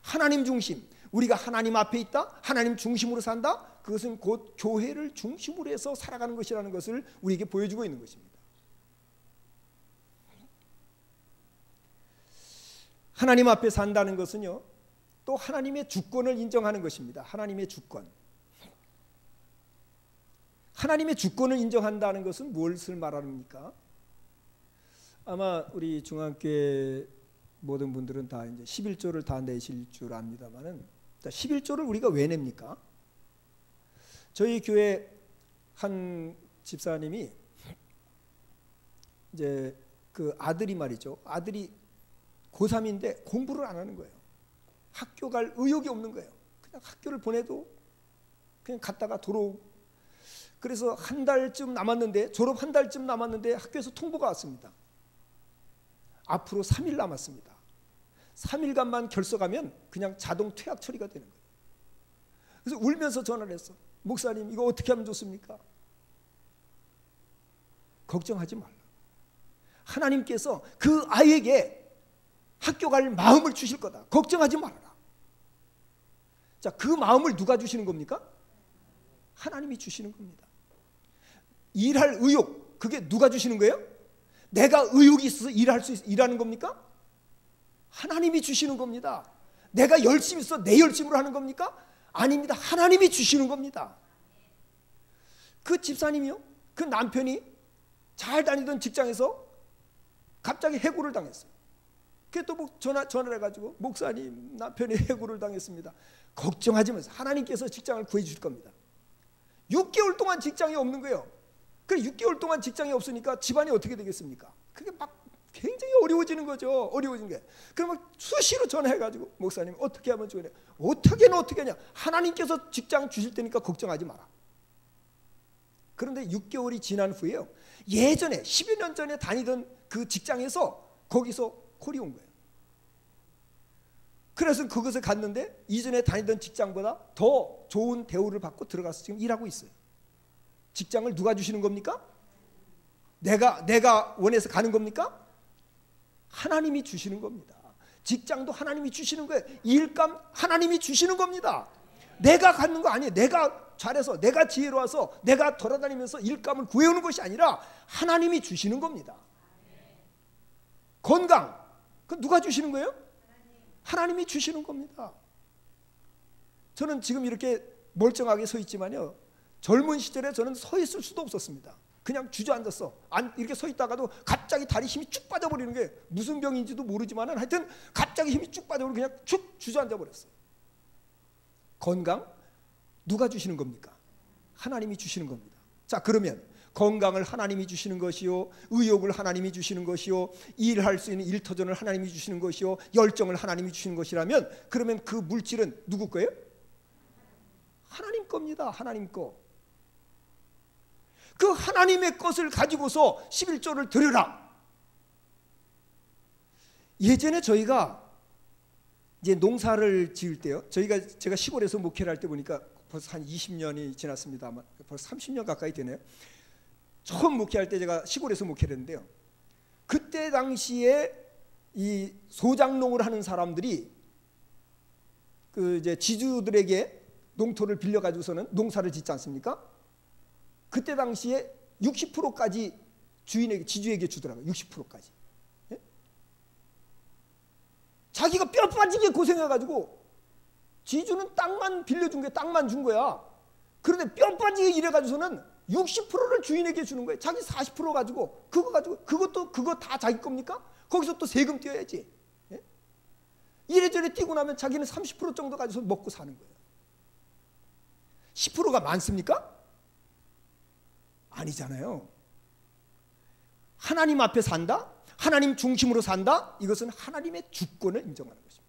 하나님 중심, 우리가 하나님 앞에 있다, 하나님 중심으로 산다, 그것은 곧 교회를 중심으로 해서 살아가는 것이라는 것을 우리에게 보여주고 있는 것입니다. 하나님 앞에 산다는 것은요, 또 하나님의 주권을 인정하는 것입니다. 하나님의 주권. 하나님의 주권을 인정한다는 것은 무엇을 말합니까? 아마 우리 중앙교회 모든 분들은 다 이제 11조를 다 내실 줄 압니다만은, 11조를 우리가 왜 냅니까? 저희 교회 한 집사님이 이제 그 아들이 말이죠. 아들이 고3인데 공부를 안 하는 거예요. 학교 갈 의욕이 없는 거예요. 그냥 학교를 보내도 그냥 갔다가 돌아오고. 그래서 한 달쯤 남았는데, 졸업 한 달쯤 남았는데 학교에서 통보가 왔습니다. 앞으로 3일 남았습니다. 3일간만 결석하면 그냥 자동 퇴학 처리가 되는 거예요. 그래서 울면서 전화를 했어. 목사님, 이거 어떻게 하면 좋습니까? 걱정하지 말라. 하나님께서 그 아이에게 학교 갈 마음을 주실 거다. 걱정하지 말아라. 자, 그 마음을 누가 주시는 겁니까? 하나님이 주시는 겁니다. 일할 의욕, 그게 누가 주시는 거예요? 내가 의욕이 있어서 일하는 겁니까? 하나님이 주시는 겁니다. 내가 열심히 있어 내 열심으로 하는 겁니까? 아닙니다. 하나님이 주시는 겁니다. 그 집사님이요, 그 남편이 잘 다니던 직장에서 갑자기 해고를 당했어요. 그게 또 전화를 해가지고, 목사님, 남편이 해고를 당했습니다. 걱정하지 마세요. 하나님께서 직장을 구해주실 겁니다. 6개월 동안 직장이 없는 거예요. 그 6개월 동안 직장이 없으니까 집안이 어떻게 되겠습니까? 그게 막 굉장히 어려워지는 거죠. 어려워진 게. 그러면 수시로 전화해가지고, 목사님 어떻게 하면 좋으냐? 어떻게 하냐? 하나님께서 직장 주실 테니까 걱정하지 마라. 그런데 6개월이 지난 후에요, 예전에 10여 년 전에 다니던 그 직장에서 거기서 콜이 온 거예요. 그래서 그것을 갔는데 이전에 다니던 직장보다 더 좋은 대우를 받고 들어가서 지금 일하고 있어요. 직장을 누가 주시는 겁니까? 내가 원해서 가는 겁니까? 하나님이 주시는 겁니다. 직장도 하나님이 주시는 거예요. 일감 하나님이 주시는 겁니다. 내가 갖는 거 아니에요. 내가 잘해서, 내가 지혜로워서, 내가 돌아다니면서 일감을 구해오는 것이 아니라 하나님이 주시는 겁니다. 건강, 그건 누가 주시는 거예요? 하나님이 주시는 겁니다. 저는 지금 이렇게 멀쩡하게 서 있지만요, 젊은 시절에 저는 서 있을 수도 없었습니다. 그냥 주저앉았어. 이렇게 서 있다가도 갑자기 다리 힘이 쭉 빠져버리는 게 무슨 병인지도 모르지만 하여튼 갑자기 힘이 쭉 빠져버리고 그냥 쭉 주저앉아 버렸어요. 건강 누가 주시는 겁니까? 하나님이 주시는 겁니다. 자, 그러면 건강을 하나님이 주시는 것이요, 의욕을 하나님이 주시는 것이요, 일할 수 있는 일터전을 하나님이 주시는 것이요, 열정을 하나님이 주시는 것이라면, 그러면 그 물질은 누구 거예요? 하나님 겁니다. 하나님 거. 그 하나님의 것을 가지고서 11조를 드려라. 예전에 저희가 이제 농사를 지을 때요, 제가 시골에서 목회를 할 때 보니까 벌써 한 20년이 지났습니다. 아마 벌써 30년 가까이 되네요. 처음 목회할 때 제가 시골에서 목회를 했는데요, 그때 당시에 이 소작농을 하는 사람들이 그 이제 지주들에게 농토를 빌려 가지고서는 농사를 짓지 않습니까? 그때 당시에 60%까지 지주에게 주더라고요. 60%까지. 예? 자기가 뼈 빠지게 고생해가지고 지주는 땅만 빌려준 게 땅만 준 거야. 그런데 뼈 빠지게 일해가지고서는 60%를 주인에게 주는 거예요. 자기 40% 가지고 그거 다 자기 겁니까? 거기서 또 세금 떼어야지. 예? 이래저래 떼고 나면 자기는 30% 정도 가지고 먹고 사는 거예요. 10%가 많습니까? 아니잖아요. 하나님 앞에 산다? 하나님 중심으로 산다? 이것은 하나님의 주권을 인정하는 것입니다.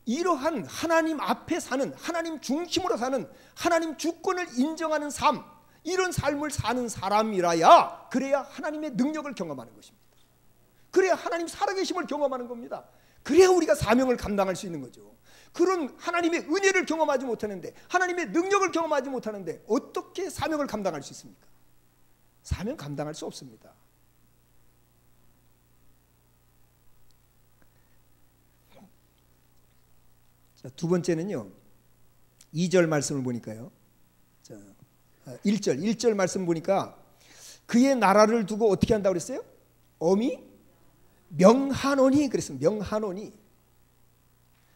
이러한 하나님 앞에 사는, 하나님 중심으로 사는, 하나님 주권을 인정하는 삶, 이런 삶을 사는 사람이라야, 그래야 하나님의 능력을 경험하는 것입니다. 그래야 하나님 살아계심을 경험하는 겁니다. 그래야 우리가 사명을 감당할 수 있는 거죠. 그런 하나님의 은혜를 경험하지 못하는데, 하나님의 능력을 경험하지 못하는데 어떻게 사명을 감당할 수 있습니까? 사명 감당할 수 없습니다. 자, 두 번째는요, 2절 말씀을 보니까요, 자, 1절 말씀 보니까 그의 나라를 두고 어떻게 한다고 그랬어요? 엄히 명하노니 그랬습니다. 명하노니.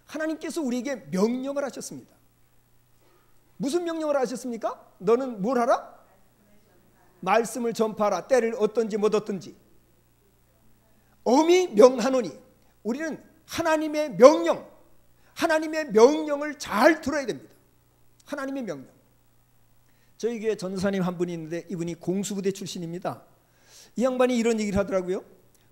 하나님께서 우리에게 명령을 하셨습니다. 무슨 명령을 하셨습니까? 너는 뭘 하라? 말씀을 전파하라. 때를 얻든지 못 얻든지. 엄히 명하노니. 우리는 하나님의 명령, 하나님의 명령을 잘 들어야 됩니다. 하나님의 명령. 저희 교회 전도사님 한 분이 있는데 이분이 공수부대 출신입니다. 이 양반이 이런 얘기를 하더라고요.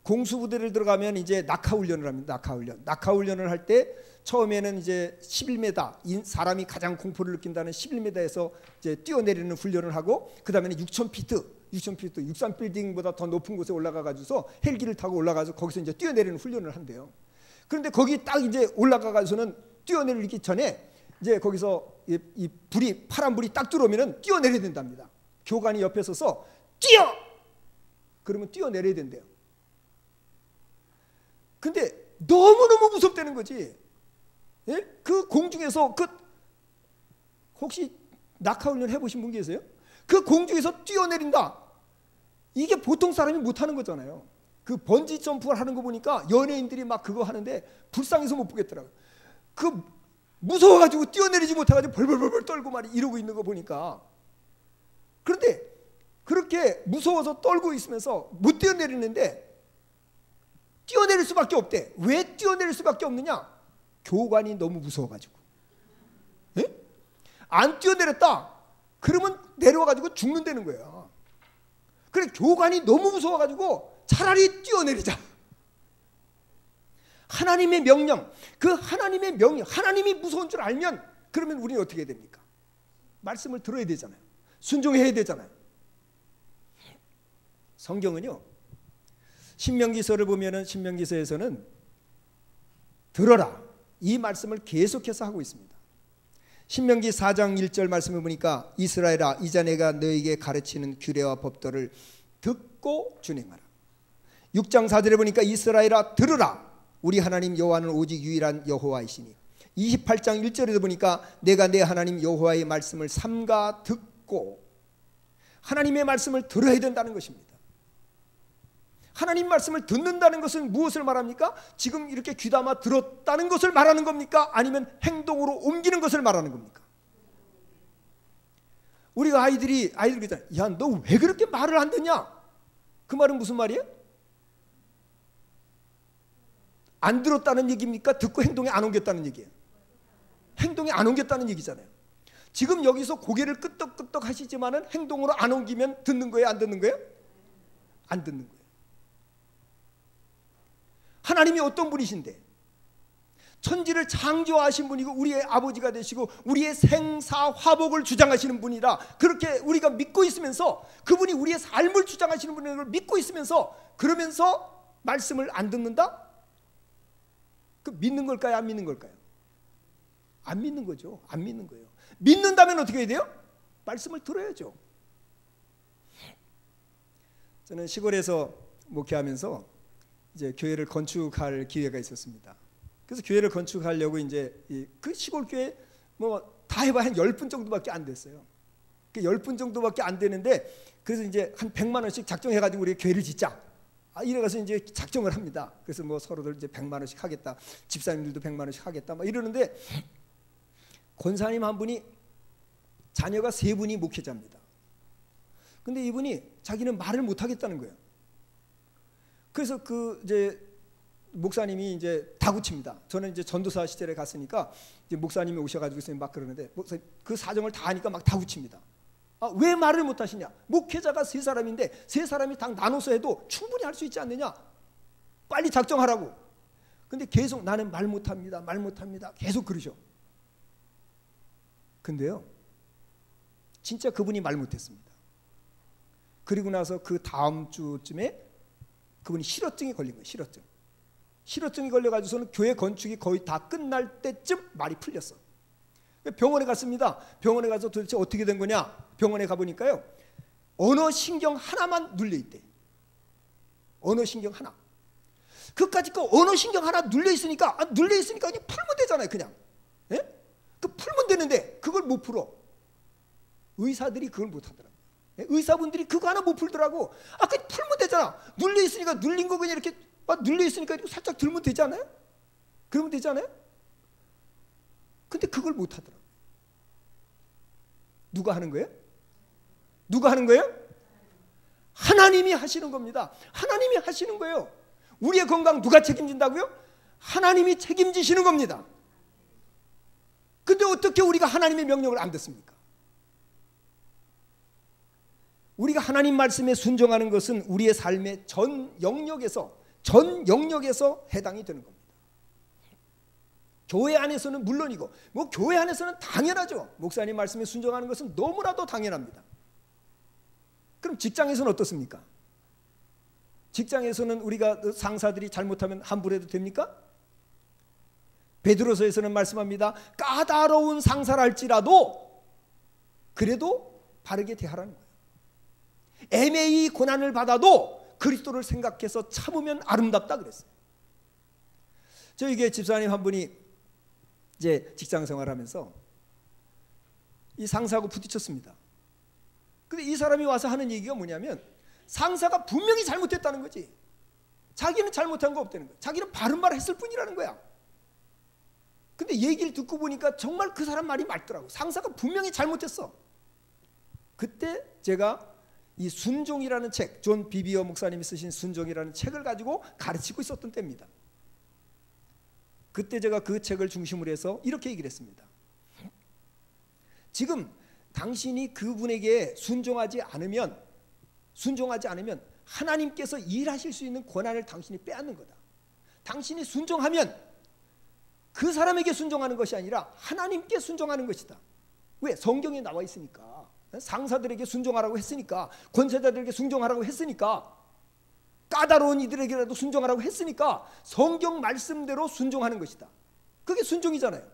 공수부대를 들어가면 이제 낙하훈련을 합니다. 낙하훈련을 할 때 처음에는 이제 11m, 사람이 가장 공포를 느낀다는 11m에서 이제 뛰어내리는 훈련을 하고, 그 다음에는 6,000피트, 63빌딩보다 더 높은 곳에 올라가 가지고서 헬기를 타고 올라가서 거기서 이제 뛰어내리는 훈련을 한대요. 그런데 거기 딱 이제 올라가 가서는 뛰어내리기 전에 이제 거기서 이 불이 파란 불이 딱 들어오면은 뛰어내려야 된답니다. 교관이 옆에 서서 뛰어! 그러면 뛰어내려야 된대요. 근데 너무너무 무섭다는 거지. 예? 그 공중에서 혹시 낙하훈련 해보신 분 계세요? 그 공중에서 뛰어내린다. 이게 보통 사람이 못하는 거잖아요. 그 번지 점프를 하는 거 보니까 연예인들이 막 그거 하는데 불쌍해서 못 보겠더라고요. 그 무서워가지고 뛰어내리지 못해가지고 벌벌벌 떨고 말이 이러고 있는 거 보니까. 그런데 그렇게 무서워서 떨고 있으면서 못 뛰어내리는데 뛰어내릴 수밖에 없대. 왜 뛰어내릴 수밖에 없느냐? 교관이 너무 무서워가지고. 예? 안 뛰어내렸다 그러면 내려와가지고 죽는다는 거예요. 그래 교관이 너무 무서워가지고 차라리 뛰어내리자. 하나님의 명령, 그 하나님의 명령, 하나님이 무서운 줄 알면 그러면 우리는 어떻게 해야 됩니까? 말씀을 들어야 되잖아요. 순종해야 되잖아요. 성경은요, 신명기서를 보면은 신명기서에서는 들어라 이 말씀을 계속해서 하고 있습니다. 신명기 4장 1절 말씀을 보니까 이스라엘아 이제 내가 너에게 가르치는 규례와 법도를 듣고 준행하라. 6장 4절에 보니까 이스라엘아 들으라 우리 하나님 여호와는 오직 유일한 여호와이시니. 28장 1절에도 보니까 내가 내 하나님 여호와의 말씀을 삼가 듣고. 하나님의 말씀을 들어야 된다는 것입니다. 하나님 말씀을 듣는다는 것은 무엇을 말합니까? 지금 이렇게 귀담아 들었다는 것을 말하는 겁니까? 아니면 행동으로 옮기는 것을 말하는 겁니까? 우리가 아이들이 그러잖아요. 야, 너 왜 그렇게 말을 안 듣냐? 그 말은 무슨 말이에요? 안 들었다는 얘기입니까? 듣고 행동에 안 옮겼다는 얘기예요. 행동에 안 옮겼다는 얘기잖아요. 지금 여기서 고개를 끄덕끄덕 하시지만은 행동으로 안 옮기면 듣는 거예요? 안 듣는 거예요? 안 듣는 거예요. 하나님이 어떤 분이신데 천지를 창조하신 분이고 우리의 아버지가 되시고 우리의 생사화복을 주장하시는 분이라 그렇게 우리가 믿고 있으면서 그분이 우리의 삶을 주장하시는 분인 걸 믿고 있으면서 그러면서 말씀을 안 듣는다? 그 믿는 걸까요? 안 믿는 걸까요? 안 믿는 거죠. 안 믿는 거예요. 믿는다면 어떻게 해야 돼요? 말씀을 들어야죠. 저는 시골에서 목회하면서 이제 교회를 건축할 기회가 있었습니다. 그래서 교회를 건축하려고 이제 그 시골 교회 뭐 다 해봐야 한 10분 정도밖에 안 됐어요. 그 10분 정도밖에 안 되는데 그래서 이제 한 100만 원씩 작정해가지고 우리 교회를 짓자. 이래가서 이제 작정을 합니다. 그래서 뭐 서로들 이제 100만 원씩 하겠다. 집사님들도 100만 원씩 하겠다. 막 이러는데 권사님 한 분이 자녀가 3분이 목회자입니다. 근데 이분이 자기는 말을 못 하겠다는 거예요. 그래서 그 이제 목사님이 이제 다구칩니다. 저는 이제 전도사 시절에 갔으니까 이제 목사님이 오셔가지고 막 그러는데 목사님 그 사정을 다 하니까 막 다구칩니다. 왜 말을 못 하시냐? 목회자가 3사람인데 3사람이 당 나눠서 해도 충분히 할 수 있지 않느냐? 빨리 작정하라고. 근데 계속 나는 말 못합니다. 말 못합니다. 계속 그러셔. 근데요, 진짜 그분이 말 못했습니다. 그리고 나서 그 다음 주쯤에 그분이 실어증이 걸린 거예요. 실어증이 걸려가지고서는 교회 건축이 거의 다 끝날 때쯤 말이 풀렸어. 병원에 갔습니다. 병원에 가서 도대체 어떻게 된 거냐? 병원에 가보니까요, 언어신경 하나만 눌려있대. 언어신경 하나. 그까짓 거 언어신경 하나 눌려있으니까 눌려있으니까 그냥 풀면 되잖아요. 그냥. 예? 그 풀면 되는데 그걸 못 풀어. 의사들이 그걸 못 하더라고요. 의사분들이 그거 하나 못 풀더라고. 그 풀면 되잖아. 눌려있으니까 눌린 거 그냥 이렇게 눌려있으니까 살짝 들면 되지 않아요? 그러면 되지 않아요? 근데 그걸 못 하더라고요. 누가 하는 거예요? 누가 하는 거예요? 하나님이 하시는 겁니다. 하나님이 하시는 거예요. 우리의 건강 누가 책임진다고요? 하나님이 책임지시는 겁니다. 근데 어떻게 우리가 하나님의 명령을 안 듣습니까? 우리가 하나님 말씀에 순종하는 것은 우리의 삶의 전 영역에서 해당이 되는 겁니다. 교회 안에서는 물론이고 뭐 교회 안에서는 당연하죠. 목사님 말씀에 순종하는 것은 너무나도 당연합니다. 그럼 직장에서는 어떻습니까? 직장에서는 우리가 상사들이 잘못하면 함부로 해도 됩니까? 베드로서에서는 말씀합니다. 까다로운 상사랄지라도 그래도 바르게 대하라는 거예요. 애매히 고난을 받아도 그리스도를 생각해서 참으면 아름답다 그랬어요. 저희 교회 집사님 한 분이 이제 직장 생활하면서 이 상사하고 부딪혔습니다. 근데 이 사람이 와서 하는 얘기가 뭐냐면 상사가 분명히 잘못했다는 거지. 자기는 잘못한 거 없다는 거야. 자기는 바른 말을 했을 뿐이라는 거야. 근데 얘기를 듣고 보니까 정말 그 사람 말이 맞더라고. 상사가 분명히 잘못했어. 그때 제가 이 순종이라는 책, 존 비비어 목사님이 쓰신 순종이라는 책을 가지고 가르치고 있었던 때입니다. 그때 제가 그 책을 중심으로 해서 이렇게 얘기를 했습니다. 지금 당신이 그분에게 순종하지 않으면 하나님께서 일하실 수 있는 권한을 당신이 빼앗는 거다. 당신이 순종하면 그 사람에게 순종하는 것이 아니라 하나님께 순종하는 것이다. 왜? 성경에 나와 있으니까. 상사들에게 순종하라고 했으니까, 권세자들에게 순종하라고 했으니까, 까다로운 이들에게라도 순종하라고 했으니까 성경 말씀대로 순종하는 것이다. 그게 순종이잖아요.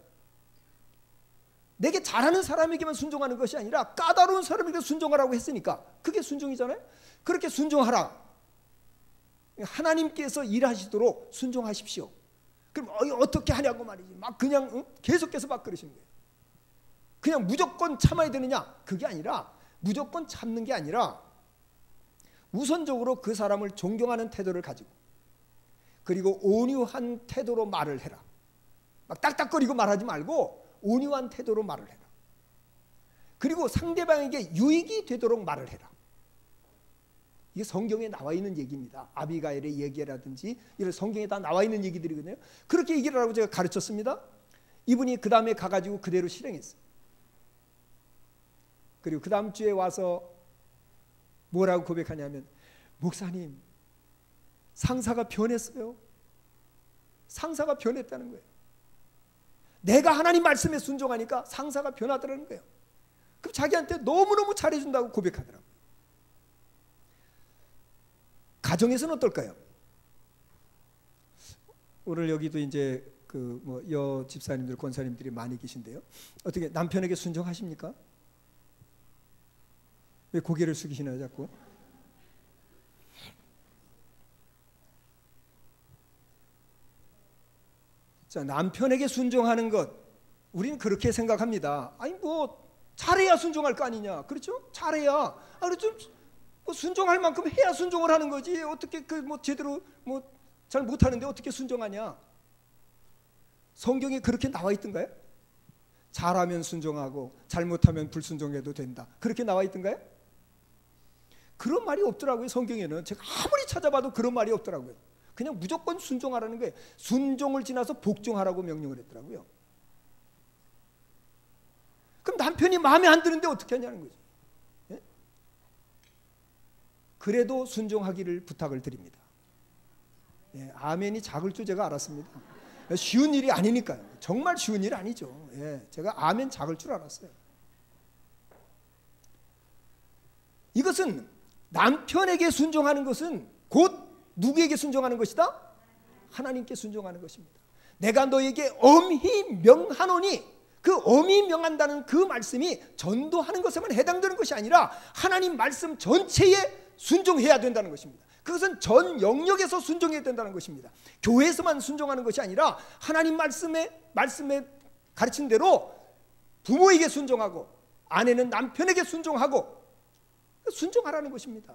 내게 잘하는 사람에게만 순종하는 것이 아니라 까다로운 사람에게 순종하라고 했으니까 그게 순종이잖아요. 그렇게 순종하라. 하나님께서 일하시도록 순종하십시오. 그럼 어떻게 하냐고 말이지. 막 그냥 계속해서 막 그러시는 거예요. 그냥 무조건 참아야 되느냐? 그게 아니라, 무조건 참는 게 아니라 우선적으로 그 사람을 존경하는 태도를 가지고, 그리고 온유한 태도로 말을 해라. 막 딱딱거리고 말하지 말고 온유한 태도로 말을 해라. 그리고 상대방에게 유익이 되도록 말을 해라. 이게 성경에 나와 있는 얘기입니다. 아비가일의 얘기라든지 이런 성경에 다 나와 있는 얘기들이거든요. 그렇게 얘기를 하라고 제가 가르쳤습니다. 이분이 그 다음에 가가지고 그대로 실행했어요. 그리고 그 다음 주에 와서 뭐라고 고백하냐면, 목사님, 상사가 변했어요. 상사가 변했다는 거예요. 내가 하나님 말씀에 순종하니까 상사가 변하더라는 거예요. 그럼 자기한테 너무너무 잘해준다고 고백하더라고요. 가정에서는 어떨까요? 오늘 여기도 이제 여 집사님들, 권사님들이 많이 계신데요. 어떻게 남편에게 순종하십니까? 왜 고개를 숙이시나요, 자꾸? 자, 남편에게 순종하는 것, 우리는 그렇게 생각합니다. 아니 뭐 잘해야 순종할 거 아니냐, 그렇죠? 잘해야, 그렇죠? 뭐 순종할 만큼 해야 순종을 하는 거지. 어떻게 제대로 잘 못하는데 어떻게 순종하냐? 성경에 그렇게 나와 있던가요? 잘하면 순종하고 잘못하면 불순종해도 된다. 그렇게 나와 있던가요? 그런 말이 없더라고요. 성경에는 제가 아무리 찾아봐도 그런 말이 없더라고요. 그냥 무조건 순종하라는 거예요. 순종을 지나서 복종하라고 명령을 했더라고요. 그럼 남편이 마음에 안 드는데 어떻게 하냐는 거지. 예? 그래도 순종하기를 부탁을 드립니다. 예, 아멘이 작을 줄 제가 알았습니다. 쉬운 일이 아니니까요. 정말 쉬운 일 아니죠. 예, 제가 아멘 작을 줄 알았어요. 이것은 남편에게 순종하는 것은 곧 누구에게 순종하는 것이다? 하나님께 순종하는 것입니다. 내가 너에게 엄히 명하노니, 그 엄히 명한다는 그 말씀이 전도하는 것에만 해당되는 것이 아니라 하나님 말씀 전체에 순종해야 된다는 것입니다. 그것은 전 영역에서 순종해야 된다는 것입니다. 교회에서만 순종하는 것이 아니라 하나님 말씀에 가르친 대로 부모에게 순종하고, 아내는 남편에게 순종하고, 순종하라는 것입니다.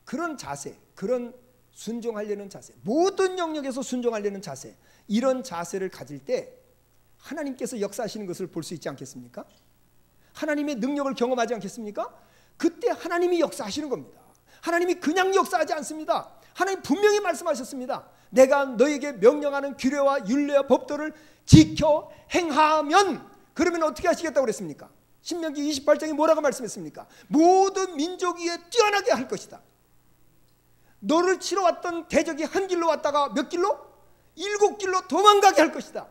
그런 자세, 그런 순종하려는 자세, 모든 영역에서 순종하려는 자세, 이런 자세를 가질 때 하나님께서 역사하시는 것을 볼 수 있지 않겠습니까? 하나님의 능력을 경험하지 않겠습니까? 그때 하나님이 역사하시는 겁니다. 하나님이 그냥 역사하지 않습니다. 하나님 분명히 말씀하셨습니다. 내가 너에게 명령하는 규례와 율례와 법도를 지켜 행하면, 그러면 어떻게 하시겠다고 그랬습니까? 신명기 28장에 뭐라고 말씀했습니까? 모든 민족 위에 뛰어나게 할 것이다. 너를 치러 왔던 대적이 한 길로 왔다가 몇 길로? 7길로 도망가게 할 것이다.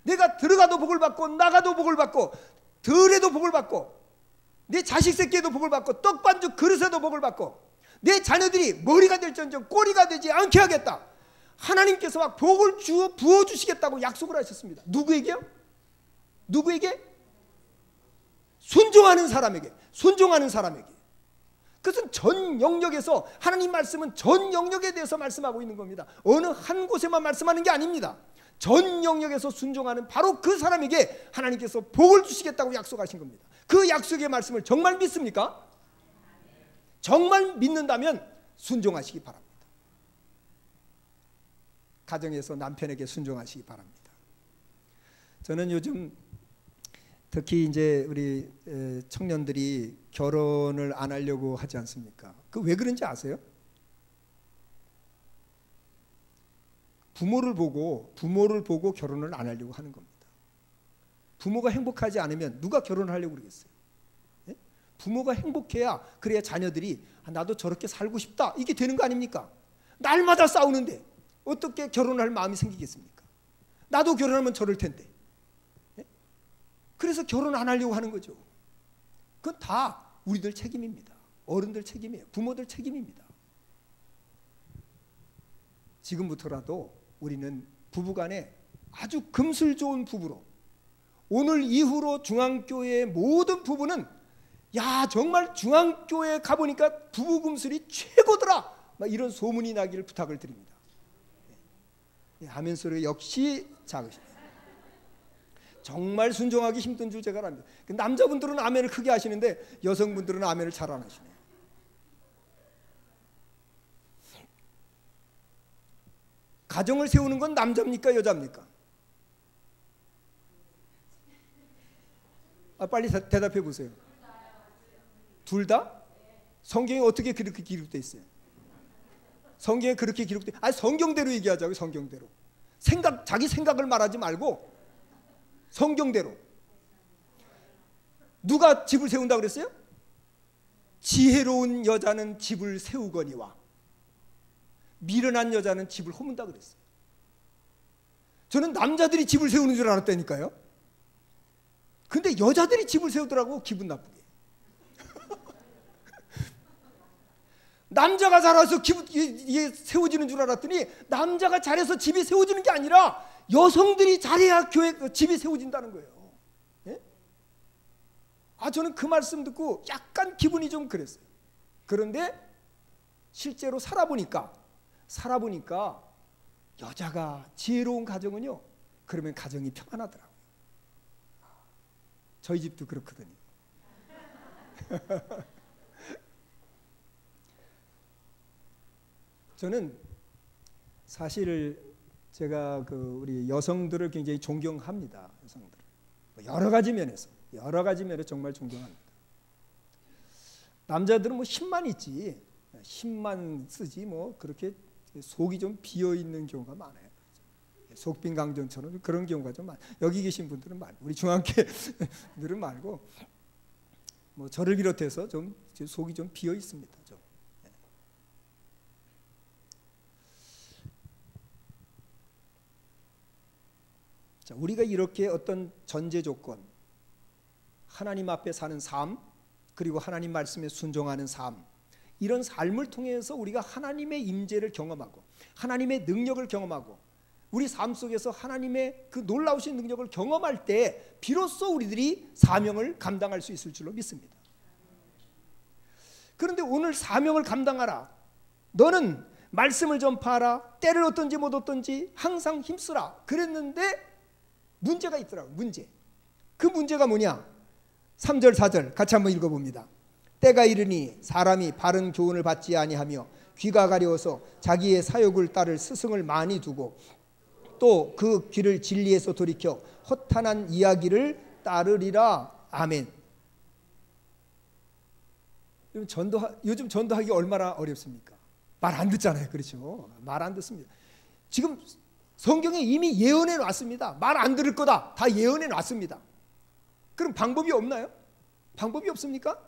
내가 들어가도 복을 받고 나가도 복을 받고 들에도 복을 받고 내 자식 새끼에도 복을 받고 떡반죽 그릇에도 복을 받고 내 자녀들이 머리가 될지언정 꼬리가 되지 않게 하겠다. 하나님께서 막 복을 부어주시겠다고 약속을 하셨습니다. 누구에게요? 누구에게? 순종하는 사람에게. 순종하는 사람에게. 그것은 전 영역에서, 하나님 말씀은 전 영역에 대해서 말씀하고 있는 겁니다. 어느 한 곳에만 말씀하는 게 아닙니다. 전 영역에서 순종하는 바로 그 사람에게 하나님께서 복을 주시겠다고 약속하신 겁니다. 그 약속의 말씀을 정말 믿습니까? 정말 믿는다면 순종하시기 바랍니다. 가정에서 남편에게 순종하시기 바랍니다. 저는 요즘 특히 이제 우리 청년들이 결혼을 안 하려고 하지 않습니까? 그 왜 그런지 아세요? 부모를 보고 결혼을 안 하려고 하는 겁니다. 부모가 행복하지 않으면 누가 결혼을 하려고 그러겠어요? 예? 부모가 행복해야, 그래야 자녀들이 나도 저렇게 살고 싶다 이게 되는 거 아닙니까? 날마다 싸우는데 어떻게 결혼할 마음이 생기겠습니까? 나도 결혼하면 저럴 텐데. 예? 그래서 결혼 안 하려고 하는 거죠. 그건 다 우리들 책임입니다. 어른들 책임이에요. 부모들 책임입니다. 지금부터라도 우리는 부부간에 아주 금슬 좋은 부부로, 오늘 이후로 중앙교회의 모든 부부는 야 정말 중앙교회 가보니까 부부 금슬이 최고더라 막 이런 소문이 나기를 부탁을 드립니다. 아멘 소리가 역시 작으십니다. 정말 순종하기 힘든 주제가 랍니다. 남자분들은 아멘을 크게 하시는데 여성분들은 아멘을 잘 안 하시네요. 가정을 세우는 건 남자입니까 여자입니까? 빨리 대답해 보세요. 둘 다? 성경에 어떻게 그렇게 기록되어 있어요? 성경에 그렇게 기록되어, 성경대로 얘기하자고요. 성경대로. 자기 생각을 말하지 말고 성경대로. 누가 집을 세운다고 그랬어요? 지혜로운 여자는 집을 세우거니와 미련한 여자는 집을 허문다 그랬어요. 저는 남자들이 집을 세우는 줄 알았다니까요. 근데 여자들이 집을 세우더라고. 기분 나쁘게. 남자가 잘해서 이게 세워지는 줄 알았더니 남자가 잘해서 집이 세워지는 게 아니라 여성들이 잘해야 집이 세워진다는 거예요. 예? 저는 그 말씀 듣고 약간 기분이 좀 그랬어요. 그런데 실제로 살아보니까 여자가 지혜로운 가정은요, 그러면 가정이 평안하더라고요. 저희 집도 그렇거든요. 저는 사실 제가 우리 여성들을 굉장히 존경합니다. 여성들 여러 가지 면에서 정말 존경합니다. 남자들은 뭐 힘만 있지, 힘만 쓰지 뭐 그렇게 속이 좀 비어 있는 경우가 많아요. 속빈 강정처럼 그런 경우가 좀 많아요. 여기 계신 분들은 말고, 우리 중앙교회들은 말고, 뭐 저를 비롯해서 좀 속이 좀 비어 있습니다. 좀. 자, 우리가 이렇게 어떤 전제 조건, 하나님 앞에 사는 삶, 그리고 하나님 말씀에 순종하는 삶, 이런 삶을 통해서 우리가 하나님의 임재를 경험하고 하나님의 능력을 경험하고 우리 삶 속에서 하나님의 그 놀라우신 능력을 경험할 때 비로소 우리들이 사명을 감당할 수 있을 줄로 믿습니다. 그런데 오늘 사명을 감당하라, 너는 말씀을 전파하라, 때를 얻든지 못 얻든지 항상 힘쓰라 그랬는데 문제가 있더라고요. 그 문제가 뭐냐? 3절 4절 같이 한번 읽어봅니다. 때가 이르니 사람이 바른 교훈을 받지 아니하며 귀가 가려워서 자기의 사욕을 따를 스승을 많이 두고 또 그 귀를 진리에서 돌이켜 허탄한 이야기를 따르리라. 아멘. 요즘 전도하기 얼마나 어렵습니까? 말 안 듣잖아요. 그렇죠? 말 안 듣습니다. 지금 성경에 이미 예언해 놨습니다. 말 안 들을 거다 다 예언해 놨습니다. 그럼 방법이 없나요? 방법이 없습니까?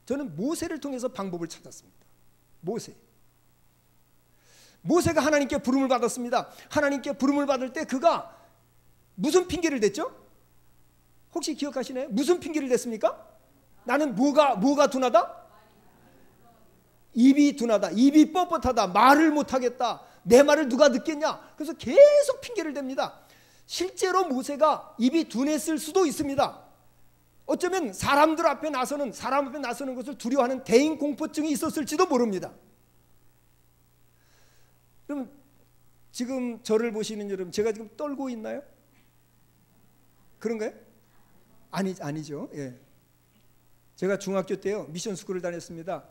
저는 모세를 통해서 방법을 찾았습니다. 모세가 하나님께 부름을 받았습니다. 하나님께 부름을 받을 때 그가 무슨 핑계를 댔죠? 혹시 기억하시나요? 무슨 핑계를 댔습니까? 나는 뭐가 둔하다? 입이 둔하다. 입이 뻣뻣하다. 말을 못하겠다. 내 말을 누가 듣겠냐? 그래서 계속 핑계를 댑니다. 실제로 모세가 입이 둔했을 수도 있습니다. 어쩌면 사람 앞에 나서는 것을 두려워하는 대인 공포증이 있었을지도 모릅니다. 그럼 지금 저를 보시는 여러분, 제가 지금 떨고 있나요? 그런가요? 아니죠. 예. 제가 중학교 때요, 미션 스쿨을 다녔습니다.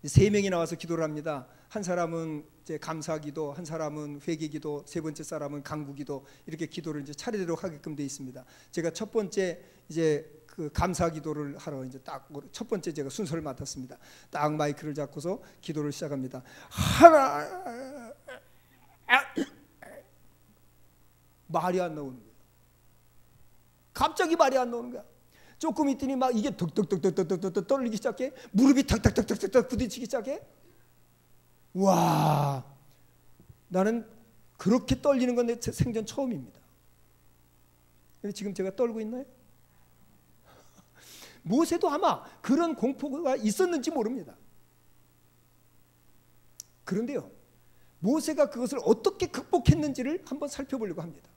3명이 나와서 기도를 합니다. 한 사람은 이제 감사기도, 한 사람은 회개기도, 세 번째 사람은 간구기도, 이렇게 기도를 이제 차례대로 하게끔 돼 있습니다. 제가 첫 번째 이제 그 감사기도를 하러 이제 딱 첫 번째 제가 순서를 맡았습니다. 딱 마이크를 잡고서 기도를 시작합니다. 말이 안 나오는 거예요. 갑자기 말이 안 나오는 거야. 조금 있더니 막 이게 덕덕덕덕덕덕 떨리기 시작해. 무릎이 탁탁탁탁탁 부딪히기 시작해. 와, 나는 그렇게 떨리는 건 내 생전 처음입니다. 근데 지금 제가 떨고 있나요? 모세도 아마 그런 공포가 있었는지 모릅니다. 그런데요, 모세가 그것을 어떻게 극복했는지를 한번 살펴보려고 합니다.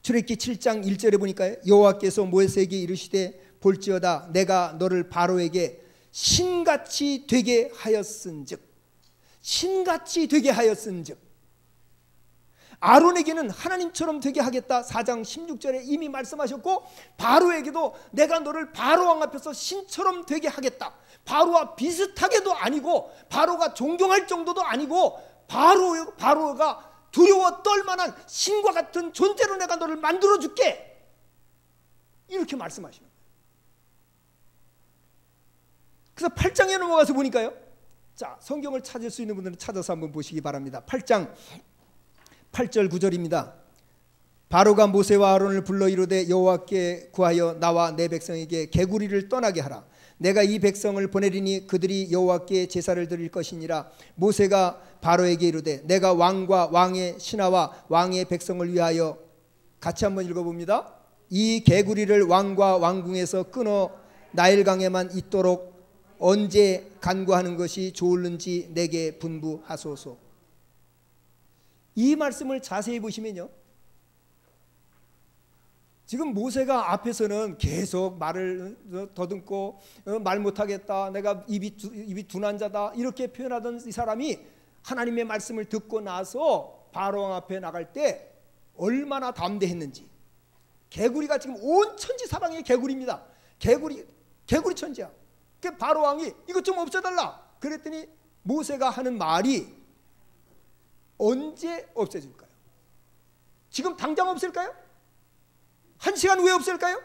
출애굽기 7장 1절에 보니까요, 여호와께서 모세에게 이르시되 볼지어다 내가 너를 바로에게 신같이 되게 하였은즉, 신같이 되게 하였은즉, 아론에게는 하나님처럼 되게 하겠다 4장 16절에 이미 말씀하셨고, 바로에게도 내가 너를 바로 왕 앞에서 신처럼 되게 하겠다. 바로와 비슷하게도 아니고, 바로가 존경할 정도도 아니고, 바로가 두려워 떨만한 신과 같은 존재로 내가 너를 만들어줄게, 이렇게 말씀하시는 거예요. 그래서 8장에 넘어가서 보니까요, 자, 성경을 찾을 수 있는 분들은 찾아서 한번 보시기 바랍니다. 8장 8절 9절입니다. 바로가 모세와 아론을 불러 이르되 여호와께 구하여 나와 내 백성에게 개구리를 떠나게 하라. 내가 이 백성을 보내리니 그들이 여호와께 제사를 드릴 것이니라. 모세가 바로에게 이르되 내가 왕과 왕의 신하와 왕의 백성을 위하여, 같이 한번 읽어봅니다. 이 개구리를 왕과 왕궁에서 끊어 나일강에만 있도록 언제 간구하는 것이 좋을는지 내게 분부하소서. 이 말씀을 자세히 보시면요, 지금 모세가 앞에서는 계속 말을 더듬고 말 못하겠다, 내가 입이 둔한 자다, 이렇게 표현하던 이 사람이 하나님의 말씀을 듣고 나서 바로 왕 앞에 나갈 때 얼마나 담대했는지. 개구리가 지금 온 천지 사방의 개구리입니다. 개구리 천지야. 그 바로 왕이 이것 좀 없애달라 그랬더니 모세가 하는 말이 언제 없애질까요? 지금 당장 없앨까요? 1시간 후에 없앨까요?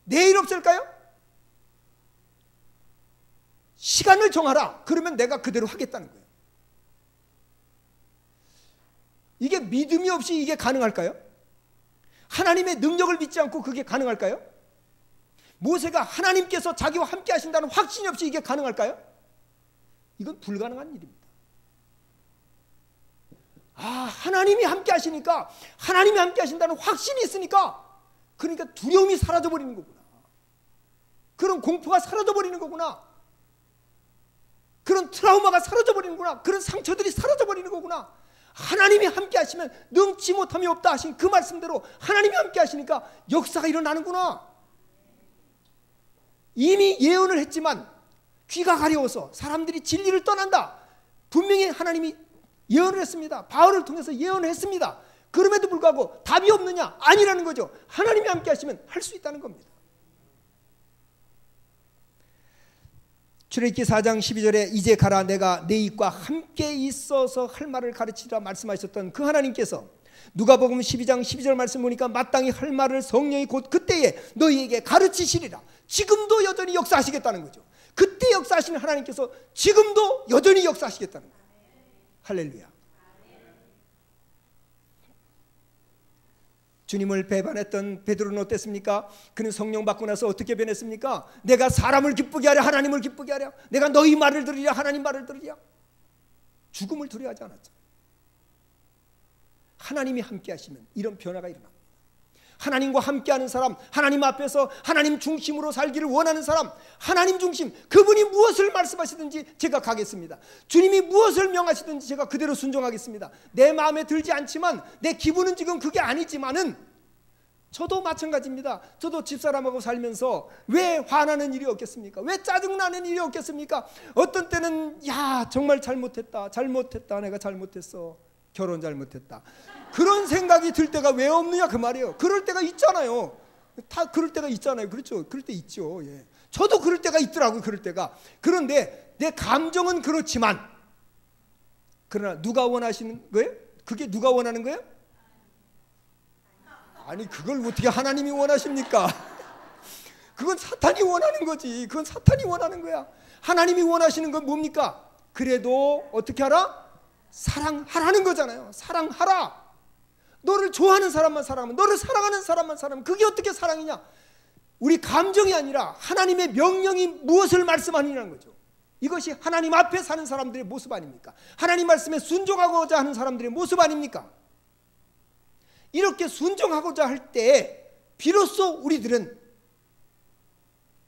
내일 없앨까요? 시간을 정하라. 그러면 내가 그대로 하겠다는 거예요. 이게 믿음이 없이 이게 가능할까요? 하나님의 능력을 믿지 않고 그게 가능할까요? 모세가 하나님께서 자기와 함께 하신다는 확신이 없이 이게 가능할까요? 이건 불가능한 일입니다. 하나님이 함께 하시니까, 하나님이 함께 하신다는 확신이 있으니까, 그러니까 두려움이 사라져 버리는 거구나. 그런 공포가 사라져 버리는 거구나. 그런 트라우마가 사라져 버리는 거구나. 그런 상처들이 사라져 버리는 거구나. 하나님이 함께 하시면 능치 못함이 없다 하신 그 말씀대로 하나님이 함께 하시니까 역사가 일어나는구나. 이미 예언을 했지만 귀가 가려워서 사람들이 진리를 떠난다. 분명히 하나님이 예언을 했습니다. 바울을 통해서 예언을 했습니다. 그럼에도 불구하고 답이 없느냐? 아니라는 거죠. 하나님이 함께 하시면 할 수 있다는 겁니다. 출애굽기 4장 12절에 이제 가라 내가 내 입과 함께 있어서 할 말을 가르치라 말씀하셨던 그 하나님께서 누가복음 12장 12절 말씀 보니까 마땅히 할 말을 성령이 곧 그때에 너희에게 가르치시리라. 지금도 여전히 역사하시겠다는 거죠. 그때 역사하시는 하나님께서 지금도 여전히 역사하시겠다는 거예요. 할렐루야. 주님을 배반했던 베드로는 어땠습니까? 그는 성령 받고 나서 어떻게 변했습니까? 내가 사람을 기쁘게 하랴 하나님을 기쁘게 하랴, 내가 너희 말을 들으랴 하나님 말을 들으랴. 죽음을 두려워하지 않았죠. 하나님이 함께 하시면 이런 변화가 일어납니다. 하나님과 함께하는 사람, 하나님 앞에서 하나님 중심으로 살기를 원하는 사람, 하나님 중심, 그분이 무엇을 말씀하시든지 제가 가겠습니다. 주님이 무엇을 명하시든지 제가 그대로 순종하겠습니다. 내 마음에 들지 않지만, 내 기분은 지금 그게 아니지만은 저도 마찬가지입니다. 저도 집사람하고 살면서 왜 화나는 일이 없겠습니까? 왜 짜증나는 일이 없겠습니까? 어떤 때는 야 정말 잘못했다, 내가 잘못했어, 결혼 잘못했다, 그런 생각이 들 때가 왜 없느냐 그 말이에요. 그럴 때가 있잖아요. 다 그럴 때가 있잖아요. 그렇죠? 그럴 때 있죠. 예. 저도 그럴 때가 있더라고요. 그럴 때가. 그런데 내 감정은 그렇지만, 그러나 누가 원하시는 거예요? 그게 누가 원하는 거예요? 아니 그걸 어떻게 하나님이 원하십니까? 그건 사탄이 원하는 거지. 그건 사탄이 원하는 거야. 하나님이 원하시는 건 뭡니까? 그래도 어떻게 하라? 사랑하라는 거잖아요. 사랑하라. 너를 좋아하는 사람만 사랑하면, 너를 사랑하는 사람만 사랑하면 그게 어떻게 사랑이냐? 우리 감정이 아니라 하나님의 명령이 무엇을 말씀하느냐는 거죠. 이것이 하나님 앞에 사는 사람들의 모습 아닙니까? 하나님 말씀에 순종하고자 하는 사람들의 모습 아닙니까? 이렇게 순종하고자 할 때 비로소 우리들은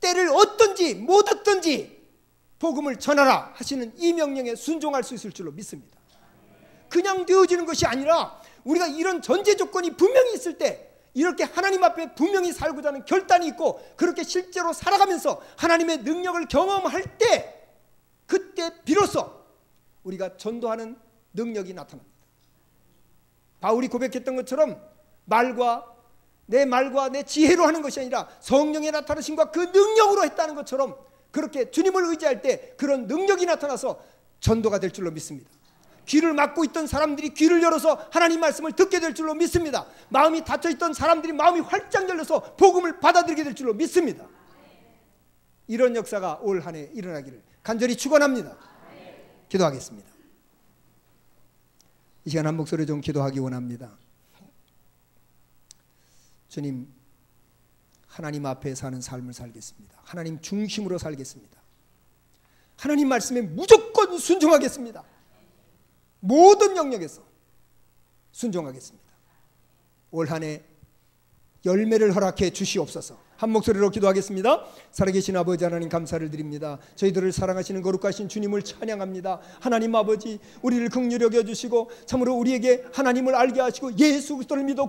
때를 얻든지 못 얻든지 복음을 전하라 하시는 이 명령에 순종할 수 있을 줄로 믿습니다. 그냥 되어지는 것이 아니라 우리가 이런 전제 조건이 분명히 있을 때, 이렇게 하나님 앞에 분명히 살고자 하는 결단이 있고 그렇게 실제로 살아가면서 하나님의 능력을 경험할 때, 그때 비로소 우리가 전도하는 능력이 나타납니다. 바울이 고백했던 것처럼 내 말과 내 지혜로 하는 것이 아니라 성령의 나타나심과 그 능력으로 했다는 것처럼, 그렇게 주님을 의지할 때 그런 능력이 나타나서 전도가 될 줄로 믿습니다. 귀를 막고 있던 사람들이 귀를 열어서 하나님 말씀을 듣게 될 줄로 믿습니다. 마음이 닫혀있던 사람들이 마음이 활짝 열려서 복음을 받아들이게 될 줄로 믿습니다. 이런 역사가 올 한 해 일어나기를 간절히 축원합니다. 기도하겠습니다. 이 시간 한 목소리 좀 기도하기 원합니다. 주님, 하나님 앞에 사는 삶을 살겠습니다. 하나님 중심으로 살겠습니다. 하나님 말씀에 무조건 순종하겠습니다. 모든 영역에서 순종하겠습니다. 올 한 해 열매를 허락해 주시옵소서. 한 목소리로 기도하겠습니다. 살아계신 아버지 하나님, 감사를 드립니다. 저희들을 사랑하시는 거룩하신 주님을 찬양합니다. 하나님 아버지, 우리를 긍휼히 여겨주시고 참으로 우리에게 하나님을 알게 하시고 예수 그리스도를 믿어